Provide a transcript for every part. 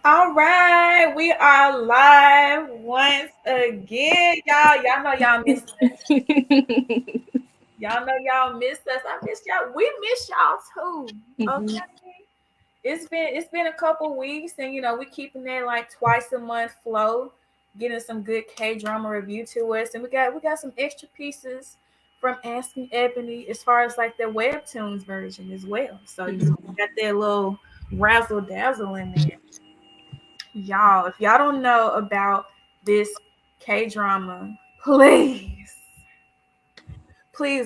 All right, we are live once again, y'all. Y'all know y'all missed us. Y'all know y'all missed us. I missed y'all. We miss y'all too. Mhm. Okay. It's been a couple weeks, and we keeping that like twice a month flow, getting some good K drama review to us, and we got some extra pieces from Asking Ebony as far as like the webtoons version as well. So we got that little razzle dazzle in there. Y'all, if y'all don't know about this K drama, please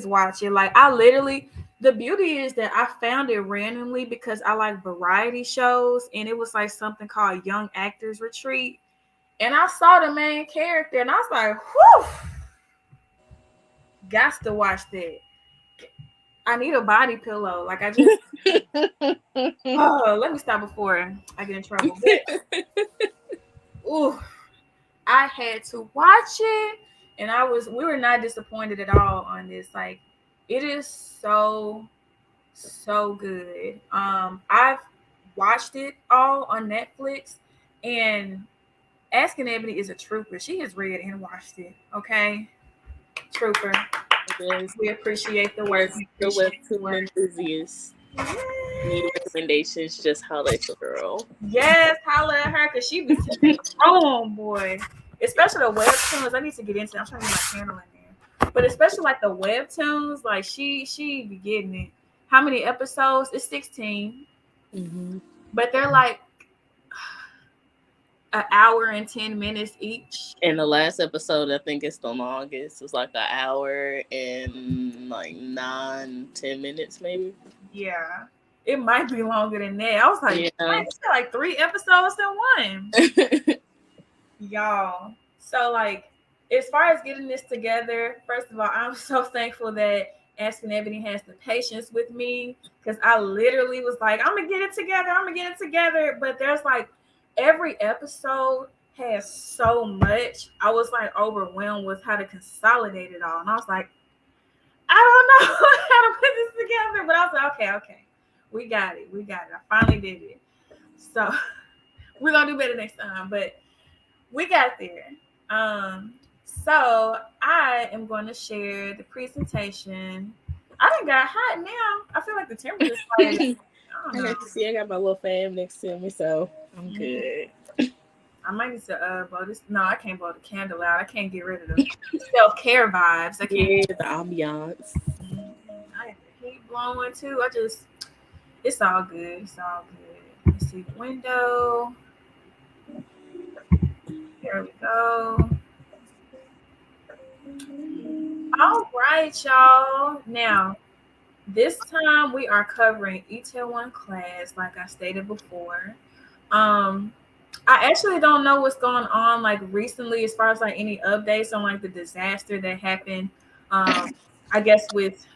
watch it. Like, I literally, the beauty is that I found it randomly because I like variety shows, and it was like something called Young Actors Retreat. And I saw the main character, and I was like, whew, got to watch that. I need a body pillow. Like, I just, oh, let me stop before I get in trouble. But, ooh, I had to watch it, and we were not disappointed at all on this. Like, it is so good. I've watched it all on Netflix, and Asking Ebony is a trooper. She has read and watched it. Okay, trooper. Yes, We appreciate the work. We the appreciate the webtoon work. enthusiast. Need Yes, recommendations? Just holler at your girl. yes, holla at her because she be taking on, boy. Especially the webtoons. I need to get into. I'm trying to get my channel in there, but especially like the webtoons, like she be getting it. How many episodes? It's 16, Hmm. but they're like an hour and 10 minutes each. And the last episode, I think it's the longest. It's like an hour and like 9, 10 minutes, maybe. Yeah, it might be longer than that. I was like, Yeah. wait, it's got like 3 episodes in one, y'all. So like, as far as getting this together, first of all, I'm so thankful that Asking Ebony has the patience with me because I literally was like, I'm gonna get it together. I'm gonna get it together. But there's like every episode has so much. I was like overwhelmed with how to consolidate it all, and I was like, I don't know how to put this together, but I was like, okay, we got it, I finally did it. So we're gonna do better next time, but we got there. So I am going to share the presentation. I done got hot now. I feel like the temperature started. I I don't know. got to see. I got my little fam next to me, so I'm Mm, good. I might need to blow this. No, I can't blow the candle out. I can't get rid of the self care vibes. I can't. Yeah, the ambiance. I have the heat blowing too. It's all good. It's all good. Let's see the window. Here we go. All right, y'all. Now, this time we are covering Itaewon class, like I stated before. Um, I actually don't know what's going on like recently as far as like any updates on like the disaster that happened. Um, I guess with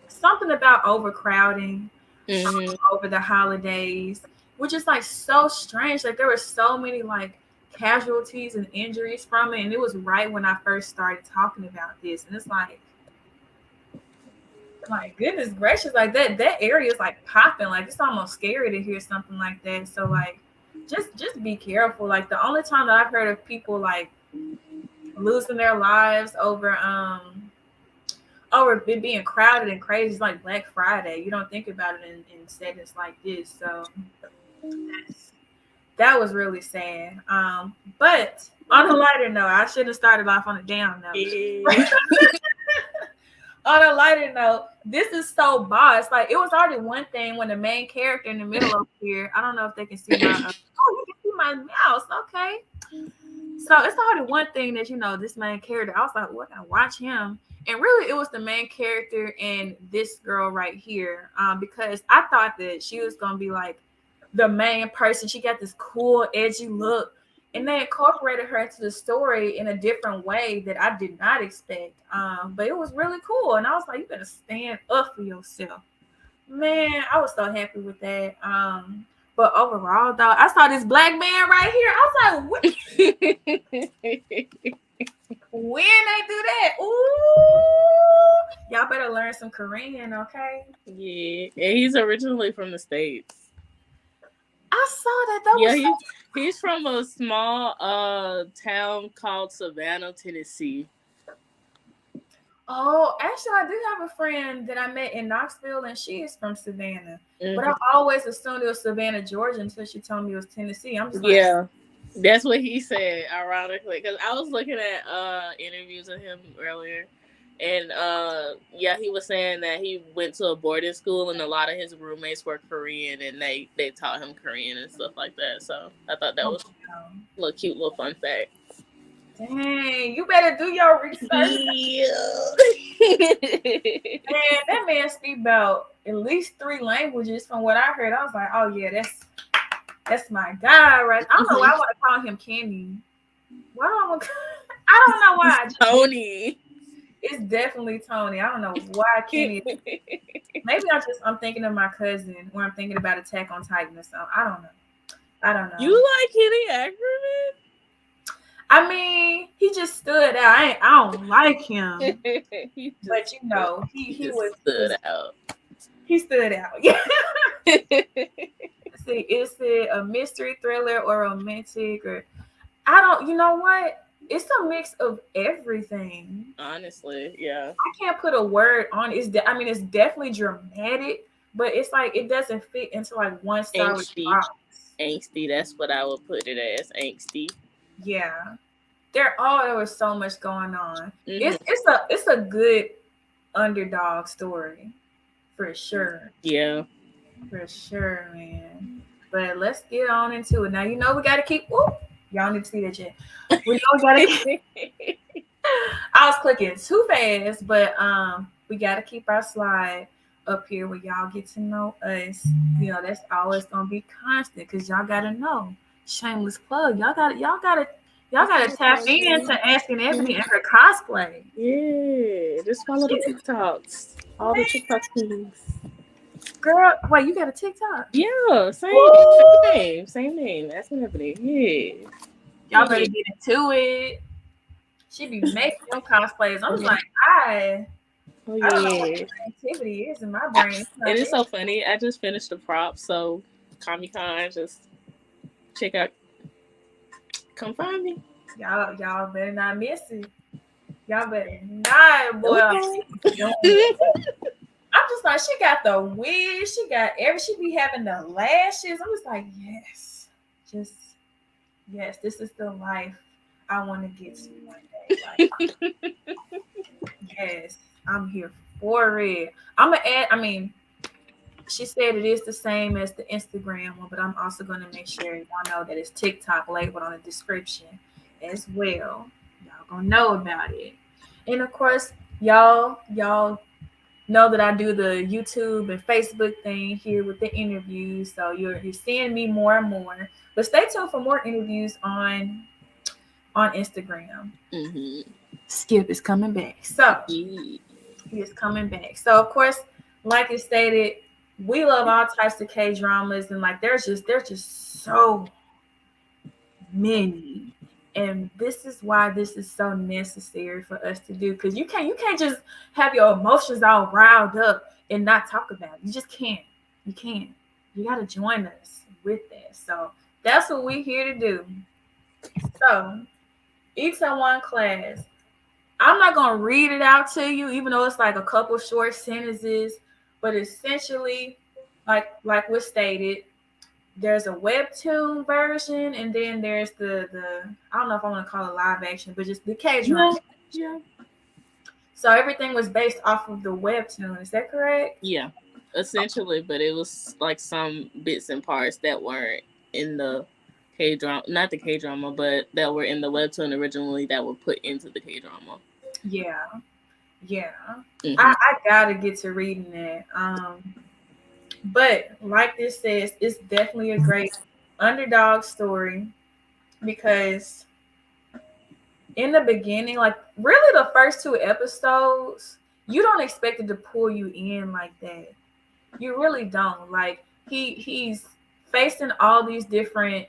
something about overcrowding Hmm. over the holidays, which is like so strange. Like there were so many like casualties and injuries from it, and it was right when I first started talking about this, and it's like, my goodness gracious, like that area is like popping. Like it's almost scary to hear something like that. So like, just be careful. Like the only time that I've heard of people like losing their lives over it being crowded and crazy is like Black Friday. You don't think about it in settings like this. So that was really sad. But on a lighter note, I should have started off on a down note. Yeah. On a lighter note, this is so boss. Like it was already one thing when the main character in the middle of here. I don't know if they can see my. Oh, you can see my mouse. Okay. So it's already one thing that this main character. I was like, what? I watch him, and really it was the main character and this girl right here. Because I thought that she was gonna be like the main person. She got this cool, edgy look, and they incorporated her into the story in a different way that I did not expect. But it was really cool, and I was like, you better stand up for yourself, man. I was so happy with that. But overall, though, I saw this black man right here. I was like, what? When they do that, ooh, y'all better learn some Korean, okay? Yeah, and he's originally from the States. I saw that. That Yeah, was so He's from a small town called Savannah, Tennessee. Oh, actually, I do have a friend that I met in Knoxville, and she is from Savannah. But Mm-hmm. I always assumed it was Savannah, Georgia, until she told me it was Tennessee. I'm just like, Yeah, that's what he said. Ironically, because I was looking at interviews of him earlier, and yeah, he was saying that he went to a boarding school, and a lot of his roommates were Korean, and they taught him Korean and stuff like that. So I thought that oh, was a little cute little fun fact. dang, you better do your research. Yeah. Man, that man speak about at least 3 languages from what I heard. I was like, oh yeah, that's my guy, right? I don't know why I want to call him Kenny. Why do I want? I don't know why. Tony. It's definitely Tony. I don't know why Kenny. Maybe I'm thinking of my cousin, or I'm thinking about Attack on Titan or something. I don't know. I don't know. You like Kenny Ackerman? I mean, he just stood out. I don't like him, but you know, he stood out. He stood out. Yeah. See, is it a mystery thriller or romantic, or I don't? You know what? It's a mix of everything. Honestly, yeah. I can't put a word on it. I mean, it's definitely dramatic, but it's like it doesn't fit into like one solid box. Angsty. That's what I would put it as. Angsty. Yeah. There was so much going on. Mm-hmm. It's a good underdog story for sure. Yeah. For sure, man. But let's get on into it. Now you know we gotta keep y'all need to see that yet. We gotta keep I was clicking too fast, but we gotta keep our slide up here where y'all get to know us. You know, that's always gonna be constant because y'all gotta know. Shameless plug. Y'all gotta tap into Asking Ebony and her cosplay. Yeah, just follow the TikToks. All the TikTok things. Girl, wait, you got a TikTok? Yeah, same name. Asking Ebony. Yeah. Y'all better get into it. She be making them cosplays. I'm just like, I don't know what creativity is in my brain. It is so funny. I just finished the prop, so Comic-Con, just check out. Come find me. Y'all better not miss it. Y'all better not, boy. Okay. I'm just like, she got the wig, she be having the lashes. I'm just like, yes, this is the life I want to get to one day. Like, yes, I'm here for it. I'm gonna add. I mean, she said it is the same as the Instagram one, but I'm also gonna make sure y'all know that it's TikTok labeled on the description as well. Y'all gonna know about it, and of course, y'all know that I do the YouTube and Facebook thing here with the interviews. So you're seeing me more and more. But stay tuned for more interviews on Instagram. Mm-hmm. Skip is coming back. So he is coming back. So of course, like it stated, we love all types of K-dramas, and like there's just so many. And this is why this is so necessary for us to do, because you can't just have your emotions all riled up and not talk about it. You just can't. You can't. You got to join us with that. So that's what we're here to do. So Itaewon class. I'm not gonna read it out to you, even though it's like a couple short sentences. But essentially, like was stated, there's a webtoon version, and then there's the I don't know if I want to call it live action, but just the K-drama. Yeah. So everything was based off of the webtoon. Is that correct? Yeah, essentially, but it was like some bits and parts that weren't in the K-drama, not the K-drama, but that were in the webtoon originally that were put into the K-drama. Yeah. Mm-hmm. I gotta get to reading that. But like this says, it's definitely a great underdog story, because in the beginning, like really the first 2 episodes, you don't expect it to pull you in like that. You really don't. Like he's facing all these different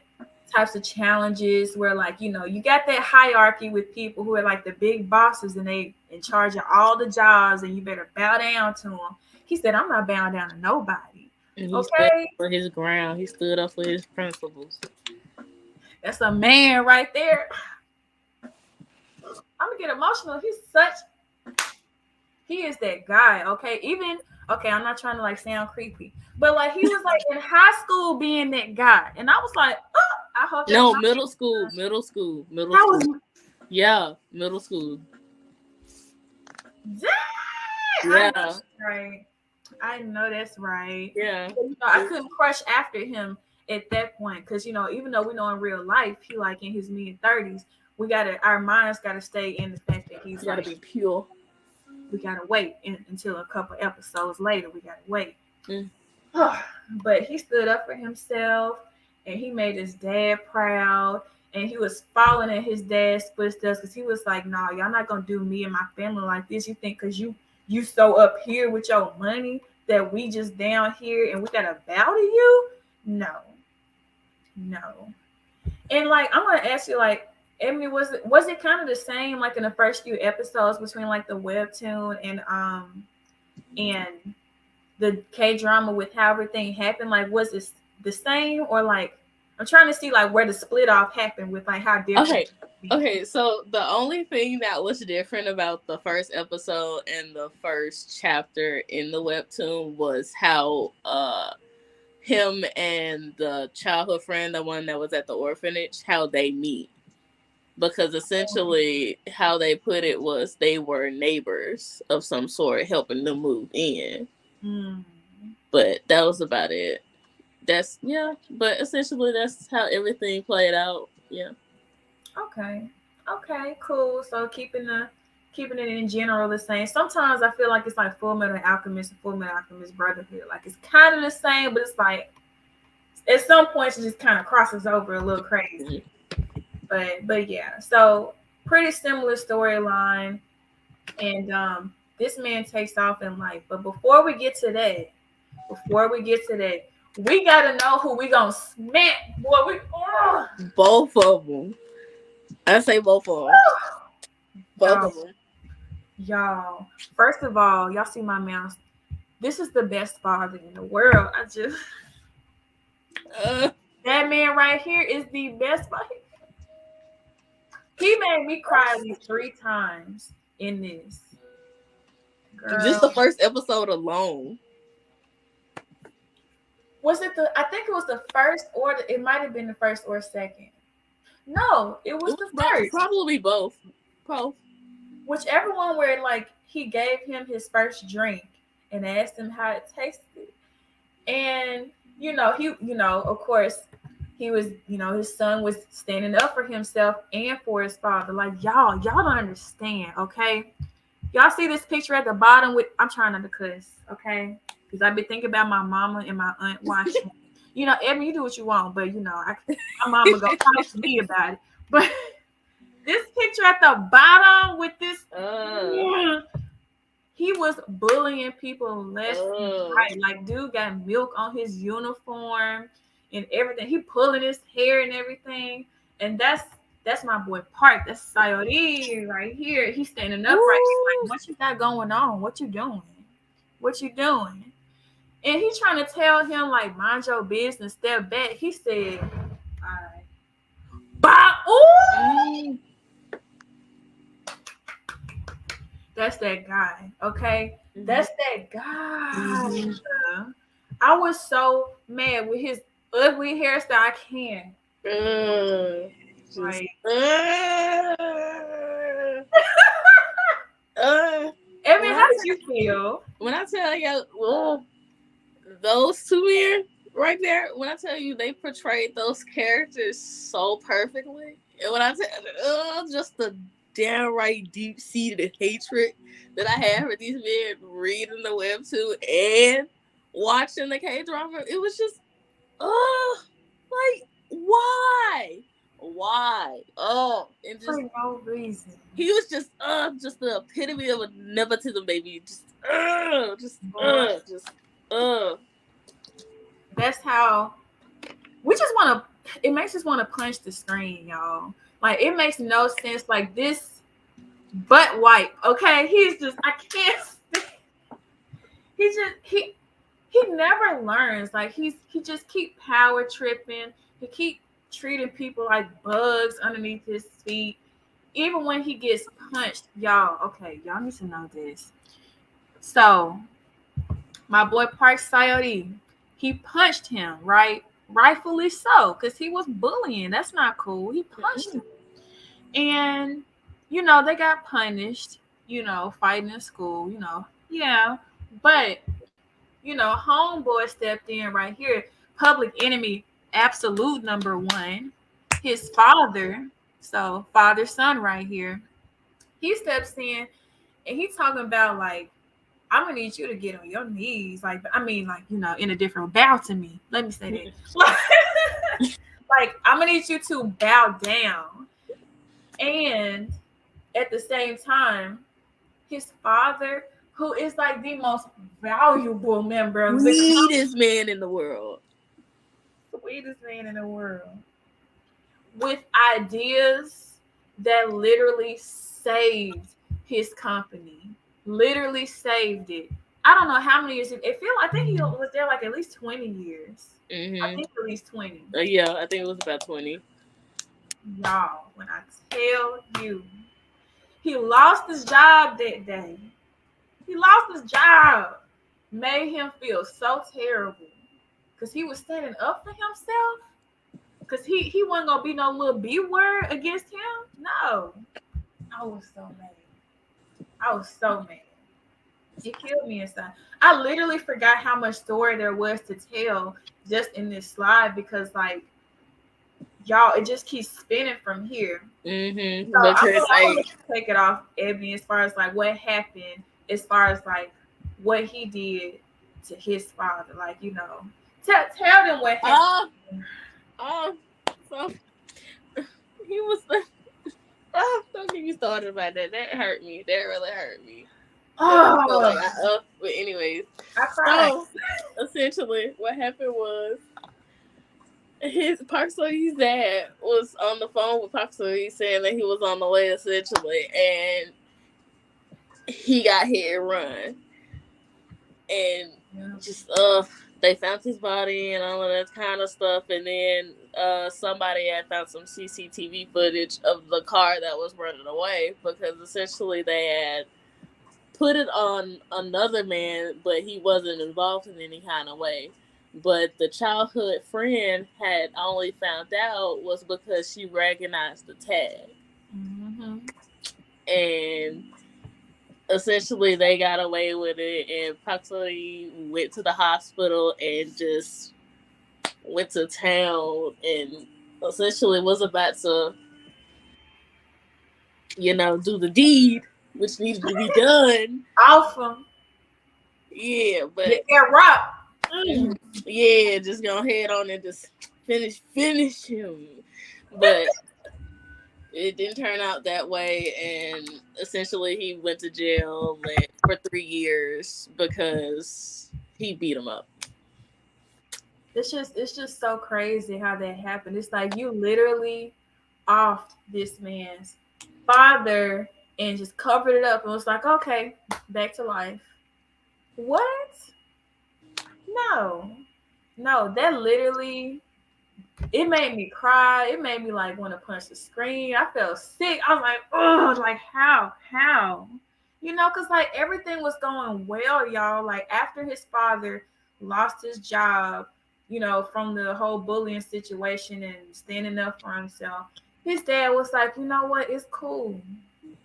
types of challenges where, like, you know, you got that hierarchy with people who are like the big bosses and they in charge of all the jobs, and you better bow down to them. He said, I'm not bowing down to nobody. And he stood up for his ground. He stood up for his principles. That's a man right there. I'm gonna get emotional. He is that guy, okay? Even okay, I'm not trying to like sound creepy, but like he was like in high school being that guy, and I was like, oh, I hope that's No, my middle school, middle school, middle that school. was Yeah, middle school. dang. I know Yeah, that's right. I know that's right. yeah. But, I couldn't crush after him at that point because even though we know in real life he like in his mid 30s, our minds gotta stay in the fact that he's You gotta like be pure. we gotta wait until a couple episodes later. We gotta wait. Mm. But he stood up for himself and he made his dad proud. And he was following in his dad's footsteps because he was like, "No, y'all not gonna do me and my family like this. You think because you so up here with your money that we just down here and we gotta bow to you? No, no." And like I'm gonna ask you, like, Emily, was it kind of the same like in the first few episodes between like the webtoon and the K drama with how everything happened? Like, was it the same or like I'm trying to see like where the split off happened with like how different. Okay. Okay, so the only thing that was different about the first episode and the first chapter in the webtoon was how him and the childhood friend, the one that was at the orphanage, how they meet. Because essentially how they put it was they were neighbors of some sort helping them move in. Mm. But that was about it. But essentially that's how everything played out. Yeah. Okay. Okay, cool. So keeping it in general the same. Sometimes I feel like it's like Full Metal Alchemist and Full Metal Alchemist Brotherhood. Like it's kind of the same, but it's like at some points it just kind of crosses over a little crazy. But yeah. So pretty similar storyline. And this man takes off in life. But before we get to that, we gotta know who we gonna smack, boy. Both of them. I say both of them. Both Y'all, of them. y'all. First of all, y'all see my mouse. This is the best father in the world. That man right here is the best father. He made me cry at least 3 times in this. Just the Girl. first episode alone. Was it I think it was the first or it might have been the first or second. No, it was the first. Probably both. Both. Whichever one where like he gave him his first drink and asked him how it tasted. And of course, he was, his son was standing up for himself and for his father. Like y'all don't understand, okay? Y'all see this picture at the bottom with I'm trying not to cuss, okay? Because I've been thinking about my mama and my aunt watching. Evan, you do what you want, but my mama gonna talk to me about it. But this picture at the bottom with this, he was bullying people left and right. Like, dude got milk on his uniform and everything. He pulling his hair and everything. And that's my boy Park. That's Sayori right here. He's standing up right here. Like, what you got going on? What you doing? What you doing? And he's trying to tell him, like, mind your business, step back. He said, all right. Bah! Ooh! That's that guy, okay? Mm-hmm. That's that guy. Mm-hmm. I was so mad with his ugly hairstyle. I can't. Like, Evan, how did you feel? When I tell you, those two men right there, when I tell you they portrayed those characters so perfectly, and when I tell just the downright deep-seated hatred that I have for these men reading the webtoon and watching the K-drama, it was just, like, why? And just for no reason. He was just the epitome of a nepotism baby. That's how we just want to. It makes us want to punch the screen, y'all. Like it makes no sense. Like this butt wipe. Okay, he's just. I can't. He never learns. Like he just keep power tripping. He keep treating people like bugs underneath his feet. Even when he gets punched, y'all, okay, y'all need to know this. So, my boy Park Sayori, he punched him, right? Rightfully so, because he was bullying. That's not cool. He punched him. And, they got punished, fighting in school, yeah. But, homeboy stepped in right here. Public enemy, absolute number one. His father, so father son right here, he steps in and he's talking about like, I'm gonna need you to get on your knees, like I mean, like in a different bow to me. Let me say that. Like I'm gonna need you to bow down, and at the same time, his father, who is like the most valuable member of the sweetest man in the world, sweetest man in the world, with ideas that literally saved his company, literally saved it. I don't know how many years. I think he was there like at least 20 years. I think at least 20. Yeah, I think it was about 20. Y'all, when I tell you, he lost his job that day. He lost his job. Made him feel so terrible because he was standing up for himself. Because he wasn't gonna be no little B word against him. No, I was so mad. I was so mad. It killed me inside. I literally forgot how much story there was to tell just in this slide because, like, y'all, it just keeps spinning from here. So I'm gonna take it off, Ebony, as far as like what happened, as far as like what he did to his father. Like, tell them what happened. So he was. Don't get me started about that. That hurt me. That really hurt me. But anyways, I cried. So essentially, what happened was his Park Seo-yee's dad was on the phone with Park Seo-yee saying that he was on the way essentially, and he got hit and run, and just they found his body and all of that kind of stuff, and then somebody had found some CCTV footage of the car that was running away because essentially they had put it on another man, but he wasn't involved in any kind of way. But the childhood friend had only found out was because she recognized the tag. And essentially they got away with it, and Park Seo-yee went to the hospital and just went to town and essentially was about to, do the deed, which needed to be done. Awesome. Yeah, but rock. Yeah, just go head on and just finish him. But it didn't turn out that way, and essentially he went to jail for 3 years because he beat him up. It's just so crazy how that happened. It's like you literally offed this man's father and just covered it up and was like, okay, back to life. What? No, that literally, it made me cry. It made me like want to punch the screen. I felt sick. I was like, oh, like how? Because like everything was going well, y'all. Like after his father lost his job, from the whole bullying situation and standing up for himself, his dad was like, you know what? It's cool.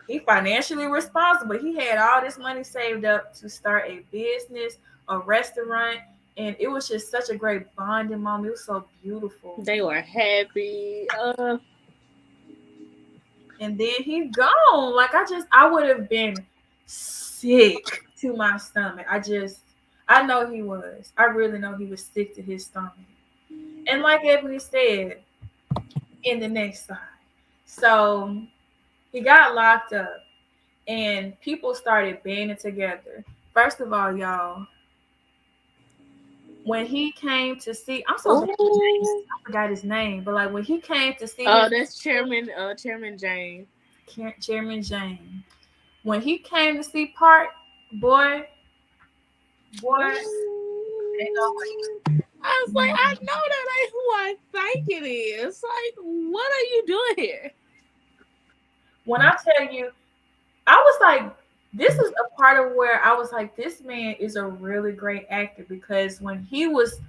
He financially responsible. He had all this money saved up to start a business, a restaurant, and it was just such a great bonding moment. It was so beautiful. They were happy. And then he gone. Like I would have been sick to my stomach. I know he was. I really know he was sick to his stomach. And like Ebony said in the next slide, so he got locked up and people started banding together. First of all, y'all, when he came to see, I'm so bad with names. I forgot his name, but like when he came to see, that's Chairman Jane. Chairman Jane. When he came to see Park, boy, ain't no I was like, I know that ain't who I think it is. Like, what are you doing here? When I tell you, I was like, this is a part of where I was like, this man is a really great actor because when he was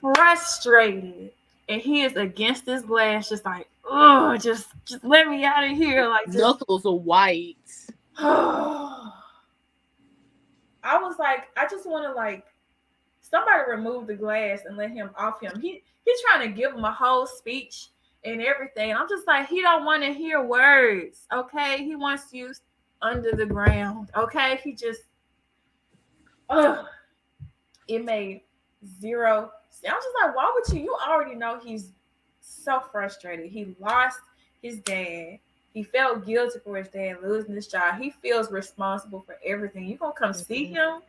frustrated and he is against this glass, just like, oh, just let me out of here, like just. Knuckles are white. I was like, I just want to like somebody remove the glass and let him off him. He's trying to give him a whole speech and everything. I'm just like, he don't want to hear words. Okay, he wants you under the ground. Okay, he just, ugh, it made zero sense. I was just like, why would you? You already know he's so frustrated. He lost his dad. He felt guilty for his dad losing his job. He feels responsible for everything. You gonna come see him? And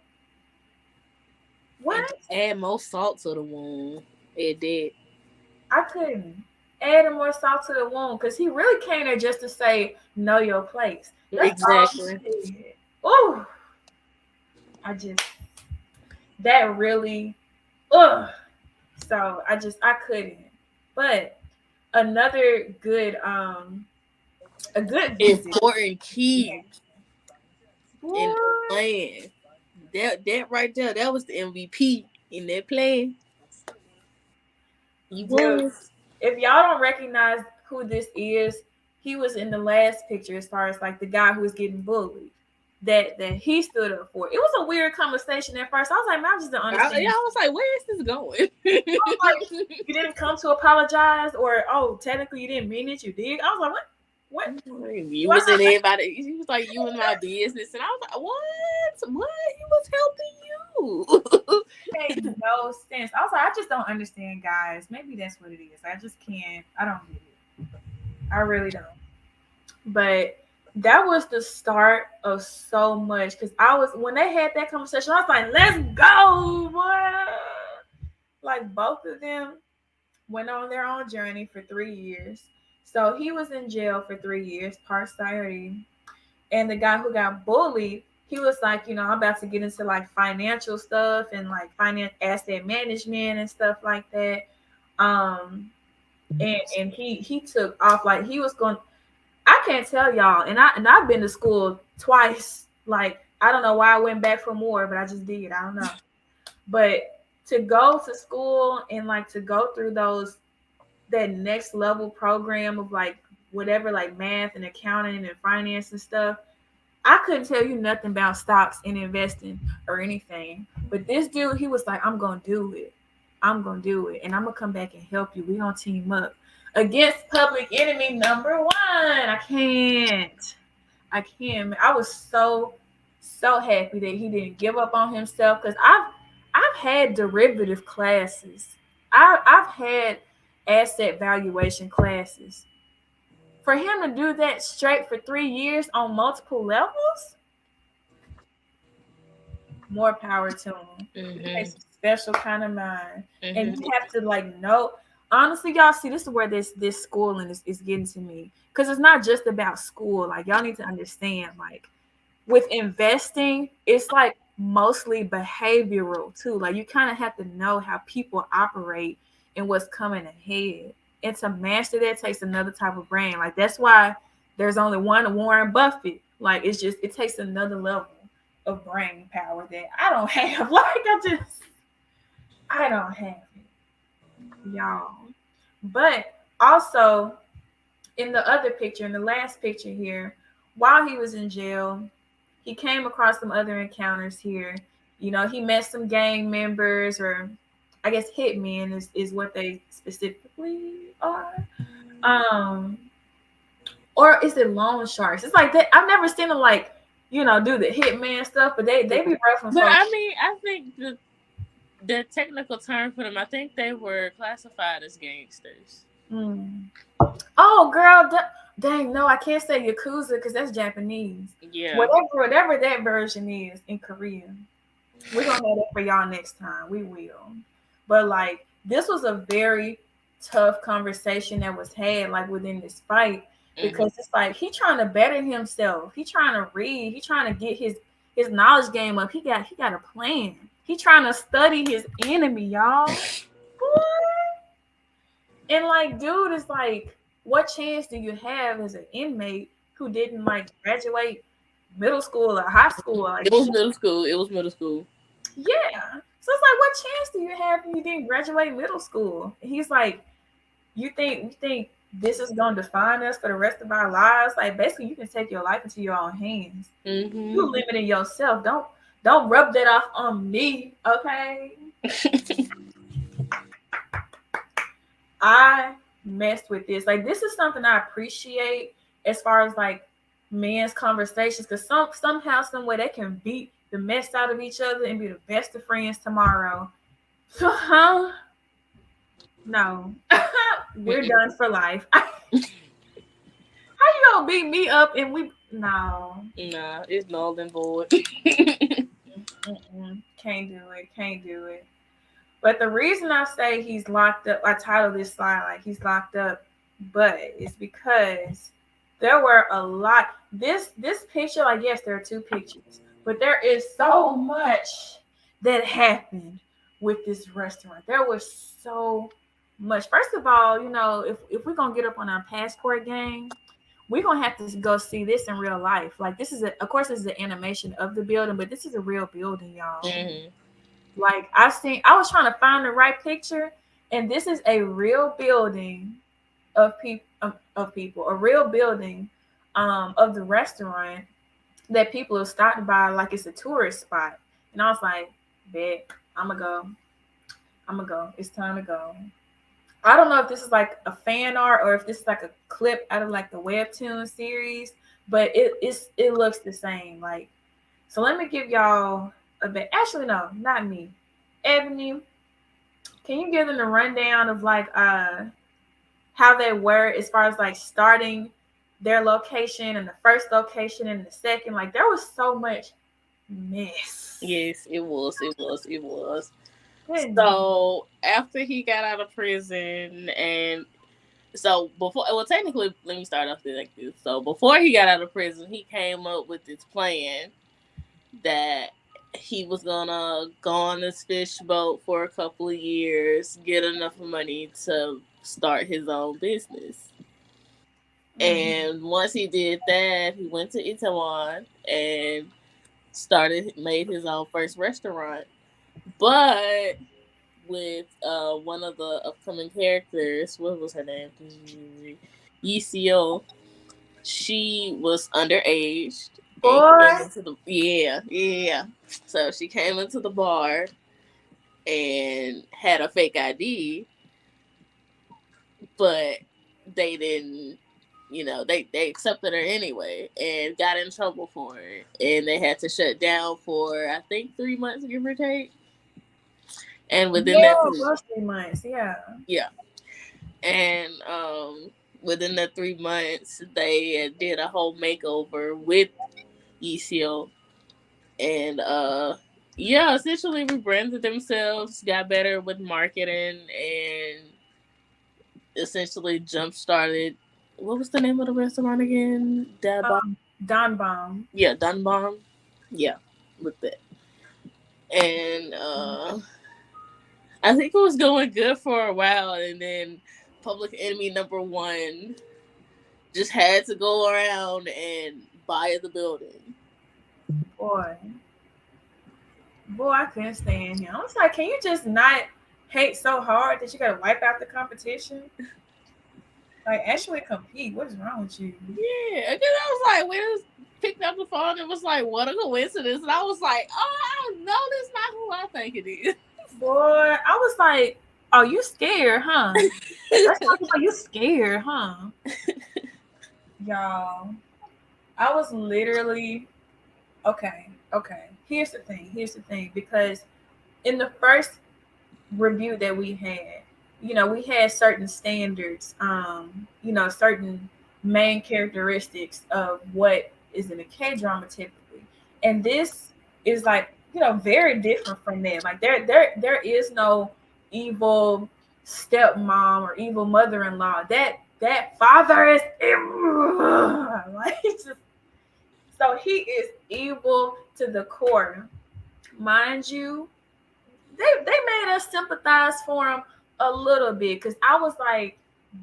What? add more salt to the wound. It did. I couldn't add more salt to the wound because he really came there just to say, know your place. That's all Exactly. he said. Oh, I just, that really, ugh. So I couldn't. But another good, a good visit. Important key in the Boy, plan. That right there, that was the MVP in that plan. He dude, was. if y'all don't recognize who this is, he was in the last picture as far as like the guy who was getting bullied. That he stood up for. It was a weird conversation at first. I was like, man, I just don't understand. I was like, where is this going? Like, you didn't come to apologize, or oh, technically you didn't mean it. You did. I was like, what? What? You Why was in everybody. He was like, you in my business, and I was like, what? What? He was helping you. Made no sense. I was like, I just don't understand, guys. Maybe that's what it is. I just can't. I don't get it. I really don't. But that was the start of so much because I was when they had that conversation, I was like, let's go, boy. Like both of them went on their own journey for 3 years. So he was in jail for 3 years, part 30. And the guy who got bullied, he was like, I'm about to get into like financial stuff and like finance asset management and stuff like that. Um, and he took off like he was going. I can't tell y'all, and I've been to school twice. Like I don't know why I went back for more, but I just did. I don't know. But to go to school and like to go through that next level program of like whatever like math and accounting and finance and stuff, I couldn't tell you nothing about stocks and investing or anything. But this dude, he was like, I'm gonna do it. I'm gonna do it. And I'm gonna come back and help you. We're gonna team up against public enemy number one. I can't. I can't. I was so happy that he didn't give up on himself because I've had derivative classes. I've had asset valuation classes. For him to do that straight for 3 years on multiple levels, more power to him. It takes a special kind of mind. And you have to like know. Honestly, y'all see this is where this schooling is getting to me. Because it's not just about school. Like y'all need to understand, like with investing, it's like mostly behavioral too. Like you kind of have to know how people operate and what's coming ahead. And to master that takes another type of brain. Like that's why there's only one Warren Buffett. Like it takes another level of brain power that I don't have. Like I don't have it, y'all. But also in the other picture, in the last picture here, while he was in jail, he came across some other encounters here. He met some gang members, or I guess hitmen is what they specifically are. Or is it loan sharks? It's like that. I've never seen them like, do the hitman stuff, but they be roughing But folks. I mean, I think the technical term for them, I think they were classified as gangsters. Oh, girl, dang, no, I can't say Yakuza because that's Japanese. Yeah. Whatever that version is in Korean. We're going to have that for y'all next time. We will. But, like, this was a very tough conversation that was had, like, within this fight. Because it's like, he trying to better himself. He trying to read. He trying to get his knowledge game up. He got a plan. He trying to study his enemy, y'all. What? And like, dude is like, what chance do you have as an inmate who didn't like graduate middle school or high school? Or, like, It was middle school. It was middle school. yeah. So it's like, what chance do you have if you didn't graduate middle school? And he's like, you think this is gonna define us for the rest of our lives? Like, basically, you can take your life into your own hands. Mm-hmm. You limiting yourself. Don't rub that off on me, okay? I messed with this. Like, this is something I appreciate as far as like men's conversations, because somehow, some way, they can beat the mess out of each other and be the best of friends tomorrow. Huh? No, we're done for life. How you gonna beat me up and we? No, Nah, it's null and void. can't do it. Can't do it. But the reason I say he's locked up, I titled this slide like he's locked up, but it's because there were a lot. This picture, like, yes, there are two pictures, but there is so much that happened with this restaurant. There was so much. First of all, if we're gonna get up on our passport game, we're gonna have to go see this in real life. Like, this is of course, this is an animation of the building, but this is a real building, y'all. Mm-hmm. Like, I was trying to find the right picture, and this is a real building of people, a real building of the restaurant that people have stopped by like it's a tourist spot. And I was like, bet, I'ma go. I'ma go. It's time to go. I don't know if this is like a fan art or if this is like a clip out of like the webtoon series, but it looks the same. Like, so let me give y'all a bit. Actually, no, not me. Ebony, can you give them a rundown of like how they were as far as like starting their location and the first location and the second? Like, there was so much mess. Yes, it was. It was. It was. Goodness. So after he got out of prison, and so before, well, technically, let me start off like this. So before he got out of prison, he came up with this plan that he was gonna go on this fish boat for a couple of years, get enough money to start his own business. And once he did that, he went to Itaewon and made his own first restaurant. But with one of the upcoming characters, what was her name? Yiseo. She was underage and came Boy, into the yeah. So she came into the bar and had a fake ID, but they didn't. They accepted her anyway and got in trouble for it, and they had to shut down for I think 3 months, give or take. And within yeah, that plus 3 months, yeah. yeah, and within the 3 months, they did a whole makeover with ECO, and yeah, essentially rebranded themselves, got better with marketing, and essentially jump started. What was the name of the restaurant again? Don Bomb. Yeah, Dunbomb. Yeah, with that. And I think it was going good for a while, and then Public Enemy #1 just had to go around and buy the building. Boy, I couldn't stand him. I was like, can you just not hate so hard that you gotta wipe out the competition? Like, actually compete. What is wrong with you? Yeah, because I was like, when it picked up the phone, it was like, what a coincidence. And I was like, oh, no, that's not who I think it is. Boy, I was like, oh, you scared, huh? That's how you scared, huh? Y'all, I was literally okay. Here's the thing. Because in the first review that we had, we had certain standards, certain main characteristics of what is in a K-drama typically. And this is like, very different from them. Like, there is no evil stepmom or evil mother-in-law. That father is evil. Like, so he is evil to the core. Mind you, they made us sympathize for him a little bit, because I was like,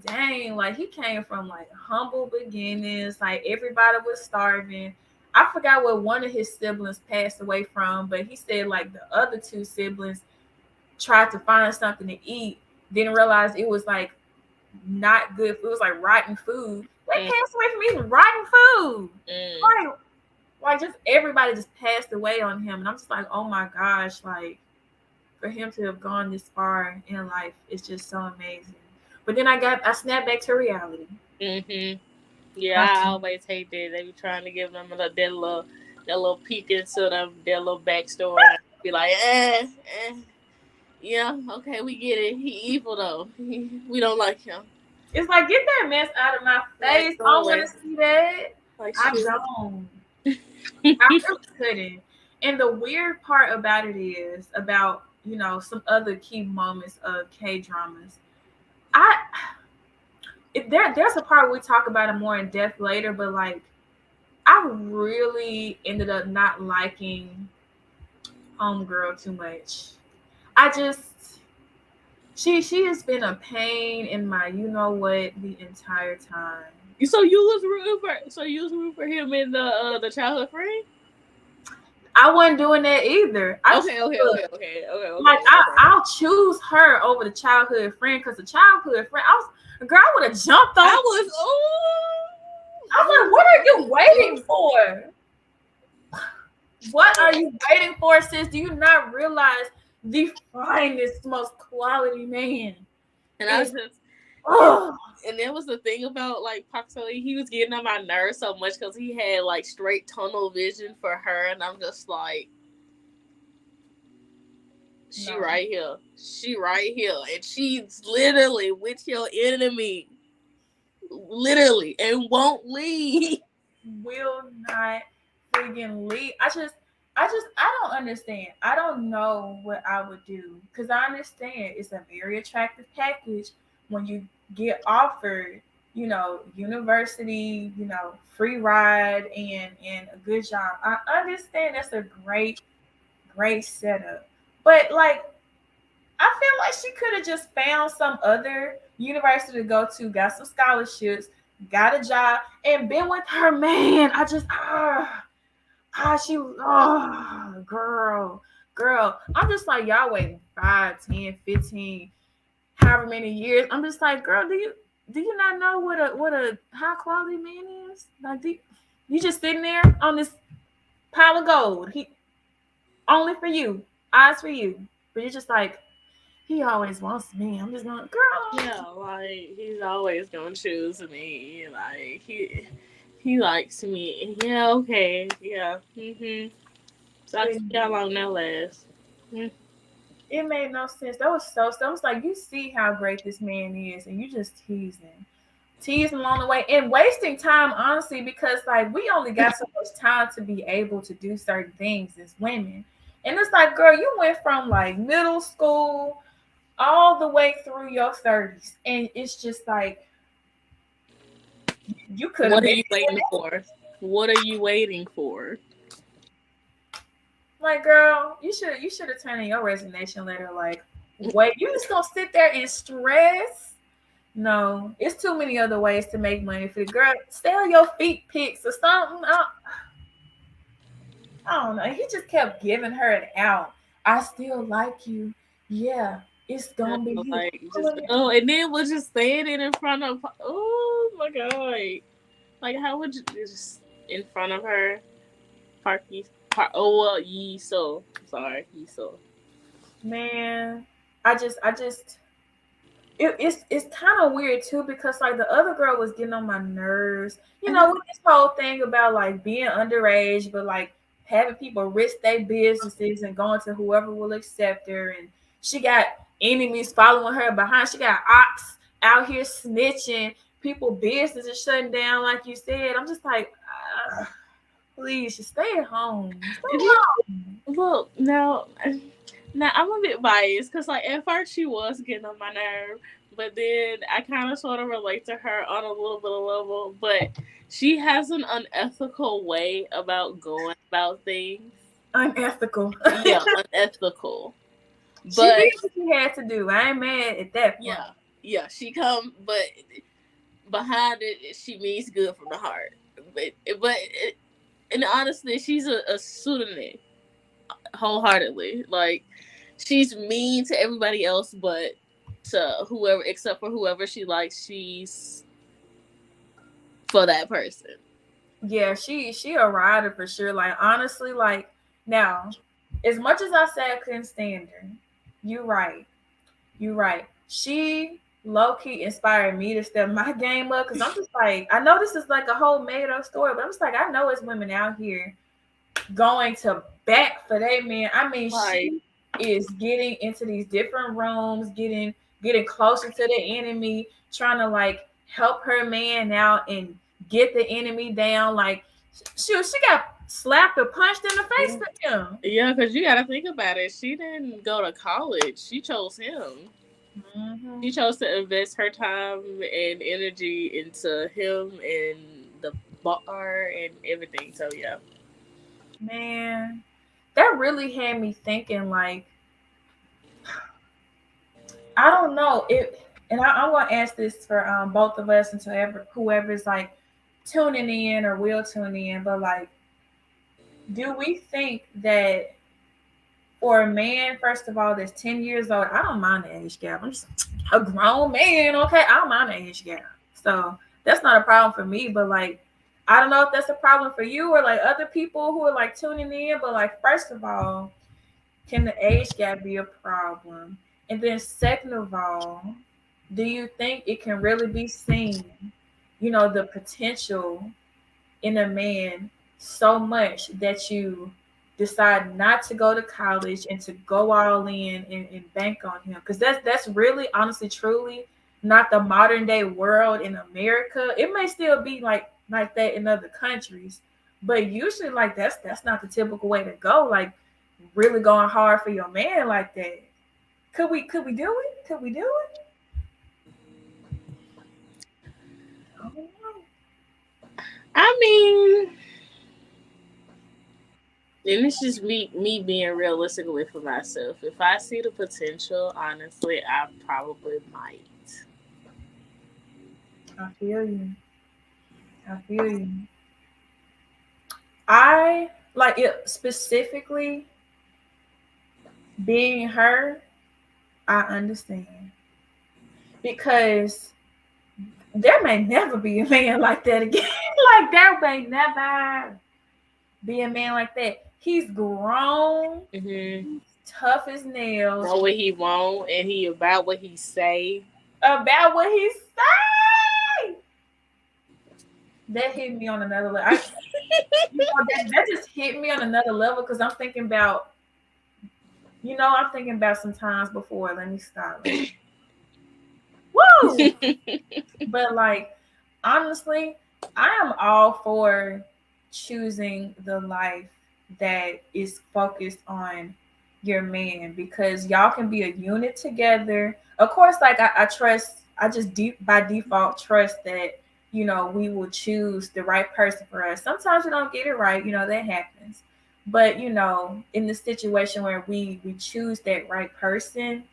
dang, like he came from like humble beginnings, like everybody was starving. I forgot what one of his siblings passed away from, but he said like the other two siblings tried to find something to eat, didn't realize it was like not good. It was like rotten food. They passed away from eating rotten food. Like just everybody just passed away on him, and I'm just like, oh my gosh, like for him to have gone this far in life is just so amazing. But then I snapped back to reality. Yeah, I always hate that. They be trying to give them that little peek into them, their little backstory. And I be like, yeah, okay, we get it. He evil though. We don't like him. It's like, get that mess out of my face. Like, I don't want to see that. like, I don't. I really couldn't. And the weird part about it is about, some other key moments of K dramas. There's a part we talk about it more in depth later, but like I really ended up not liking Homegirl too much. I just she has been a pain in my the entire time. So you was rooting for him in the childhood friend? I wasn't doing that either. Okay. Like I'll choose her over the childhood friend, because the childhood friend, I would have jumped on. I was like, what are you waiting for? What are you waiting for, sis? Do you not realize the finest, most quality man? And I was just, and there was the thing about like Park Seo-hee, he was getting on my nerves so much because he had like straight tunnel vision for her, and I'm just like, she right here, and she's literally with your enemy, literally, and won't leave. Will not friggin' leave. I don't understand. I don't know what I would do, because I understand it's a very attractive package when you get offered, university, free ride and a good job. I understand that's a great setup. But like I feel like she could have just found some other university to go to, got some scholarships, got a job, and been with her man. I just girl. I'm just like, y'all waiting 5, 10, 15, however many years. I'm just like, girl, do you not know what a high quality man is? Like, you just sitting there on this pile of gold. He only for you, eyes for you. But you're just like, he always wants me. I'm just going, girl. Yeah, like he's always gonna choose me. Like he likes me. Yeah, okay. Yeah. So I see how long that lasts. It made no sense. That was so. I was like, you see how great this man is, and you just teasing along the way, and wasting time, honestly, because like we only got so much time to be able to do certain things as women. And it's like, girl, you went from like middle school all the way through your 30s, and it's just like you could. What are you waiting for? What are you waiting for? Like, girl, you should have turned in your resignation letter. Like, wait, you just gonna sit there and stress? No, it's too many other ways to make money for the girl. Sell your feet pics or something. I don't know. He just kept giving her an out. I still like you. Yeah, it's gonna be like, and then was just saying it in front of. Oh my god! Like, how would you just in front of her? Yiso. Sorry, Yiso. Man, it's kind of weird too, because like the other girl was getting on my nerves. With this whole thing about like being underage, but like having people risk their businesses and going to whoever will accept her, and she got enemies following her behind. She got ops out here snitching. People business is shutting down, like you said. I'm just like, please, just stay at home. Look, now I'm a bit biased because, like, at first she was getting on my nerve, but then I kind of sort of relate to her on a little bit of level. But she has an unethical way about going about things. Unethical. Yeah, unethical. She But did what she had to do. I ain't mad at that point. yeah, she come, but behind it, she means good from the heart. But and honestly, she's a pseudonym wholeheartedly. Like she's mean to everybody else, but to whoever except for whoever she likes, she's for that person. Yeah, she a rider for sure. Like honestly, like now, as much as I said I couldn't stand her, you right. You right. She low key inspired me to step my game up because I'm just like, I know this is like a whole made up story, but I'm just like, I know it's women out here going to bat for their men. I mean, Like she is getting into these different rooms, getting closer to the enemy, trying to like help her man out and get the enemy down. Like, she got slapped or punched in the face yeah, for him. yeah, because you got to think about it. She didn't go to college. She chose him. She Hmm. chose to invest her time and energy into him and the bar and everything. So yeah. Man, that really had me thinking. Like, I don't know it, and I'm gonna ask this for both of us and to whoever's like tuning in or will tune in. But like, do we think that for a man, first of all, that's 10 years old, I don't mind the age gap. I'm just a grown man, okay? I don't mind the age gap, so that's not a problem for me. But like, I don't know if that's a problem for you or like other people who are like tuning in. But like, first of all, can the age gap be a problem? And then, second of all, do you think it can really be seen, the potential in a man so much that you decide not to go to college and to go all in and bank on him? Because that's really, honestly, truly not the modern day world in America. It may still be like that in other countries, but usually like that's not the typical way to go. Like really going hard for your man like that. Could we do it? Could we do it? I don't know. I mean, and it's just me being realistic with for myself. If I see the potential, honestly, I probably might. I feel you. I feel you. I like it specifically being her. I understand because there may never be a man like that again. Like there may never be a man like that. He's grown, Mm-hmm. tough as nails, Know what he want and he about what he say. about what he say. That hit me on another level. That just hit me on another level because I'm thinking about some times before. Let me stop. Woo! But like honestly, I am all for choosing the life that is focused on your man because y'all can be a unit together. Of course, like I trust, I just by default trust that we will choose the right person for us. Sometimes we don't get it right, that happens. But in the situation where we choose that right person,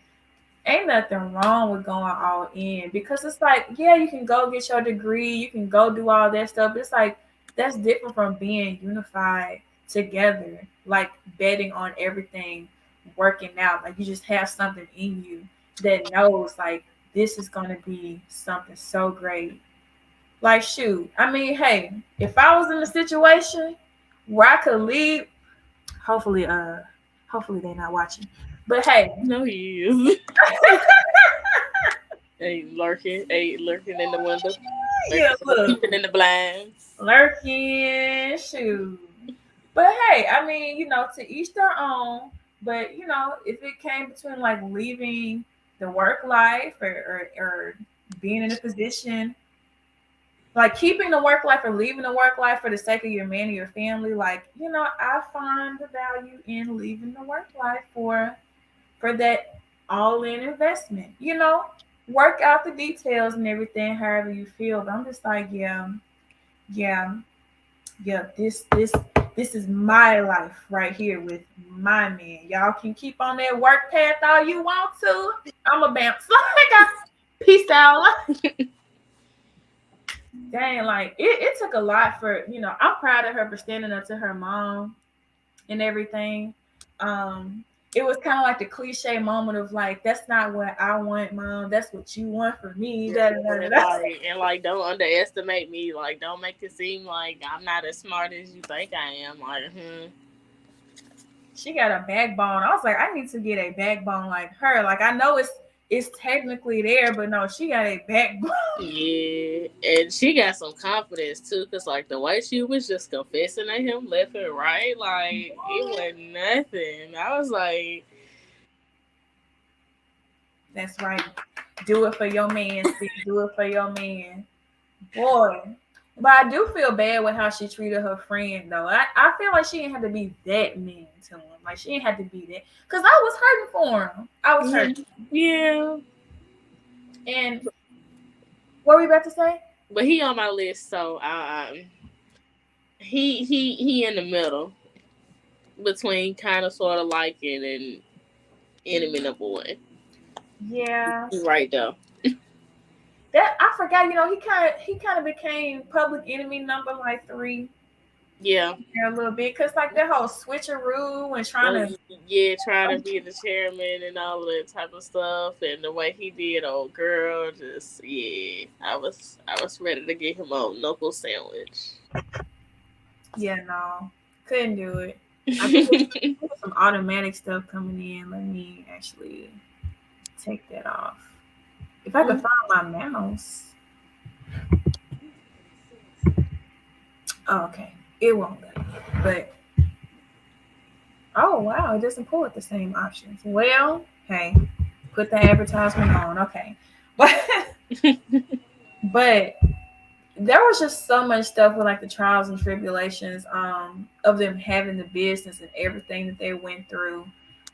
ain't nothing wrong with going all in because it's like, yeah, you can go get your degree, you can go do all that stuff, but it's like that's different from being unified together, like betting on everything working out. Like you just have something in you that knows like this is gonna be something so great. Like shoot, I mean, hey, if I was in a situation where I could leave, hopefully, hopefully they're not watching, but hey. No, he is. Ain't lurking in the window, Yeah, look, peeping in the blinds. lurking, shoot. But hey, I mean, to each their own. But if it came between like leaving the work life or being in a position like keeping the work life or leaving the work life for the sake of your man or your family, like I find the value in leaving the work life for that all in investment. Work out the details and everything, however you feel. But I'm just like, yeah, yeah, yeah. This this is my life right here with my man. Y'all can keep on that work path all you want to. I'm a bounce. Like I peace out. Dang, like it took a lot for I'm proud of her for standing up to her mom and everything. Um, it was kind of like the cliche moment of like, that's not what I want, mom. That's what you want for me. Da, da, da, da. And don't underestimate me. Like, don't make it seem like I'm not as smart as you think I am. Like, She got a backbone. I was like, I need to get a backbone like her. Like I know it's technically there, but no, she got a backbone. yeah, and she got some confidence too, cause like the way she was just confessing to him left and right, like it was nothing. I was like, That's right. Do it for your man, sis. Do it for your man. Boy. But I do feel bad with how she treated her friend though. I feel like she didn't have to be that mean to him. Like she didn't have to be that. Cause I was hurting for him. I was hurting. yeah. And what were we about to say? But he on my list, so he in the middle between kind of sort of liking and enemy number one. Yeah. Right though. That I forgot, he kind of became public enemy number like 3. Yeah. A little bit, cause like that whole switcheroo and trying to. Yeah, trying to be the chairman and all of that type of stuff, and the way he did, old girl, just I was ready to get him a knuckle sandwich. Yeah, no, couldn't do it. I think there's some automatic stuff coming in. Let me actually take that off. If I could find my mouse. Oh, okay. It won't let me. But oh wow, it doesn't pull at the same options. Well, hey, put the advertisement on. Okay. But there was just so much stuff with like the trials and tribulations of them having the business and everything that they went through.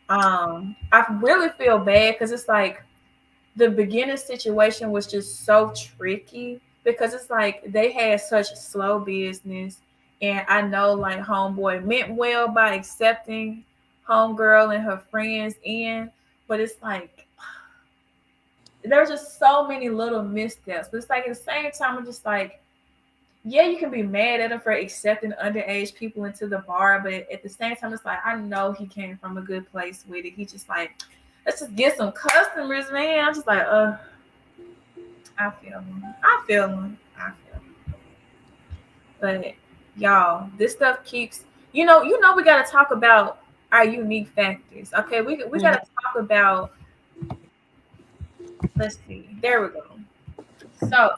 I really feel bad because it's like the beginning situation was just so tricky because it's like they had such slow business, and I know like homeboy meant well by accepting homegirl and her friends in, but it's like there's just so many little missteps. But it's like at the same time, I'm just like, yeah, you can be mad at him for accepting underage people into the bar, but at the same time, it's like I know he came from a good place with it. He just like, let's just get some customers, man. I'm just like, I feel him. I feel him. I feel him. But y'all, this stuff keeps, we got to talk about our unique factors. Okay, we got to talk about. Let's see. There we go. So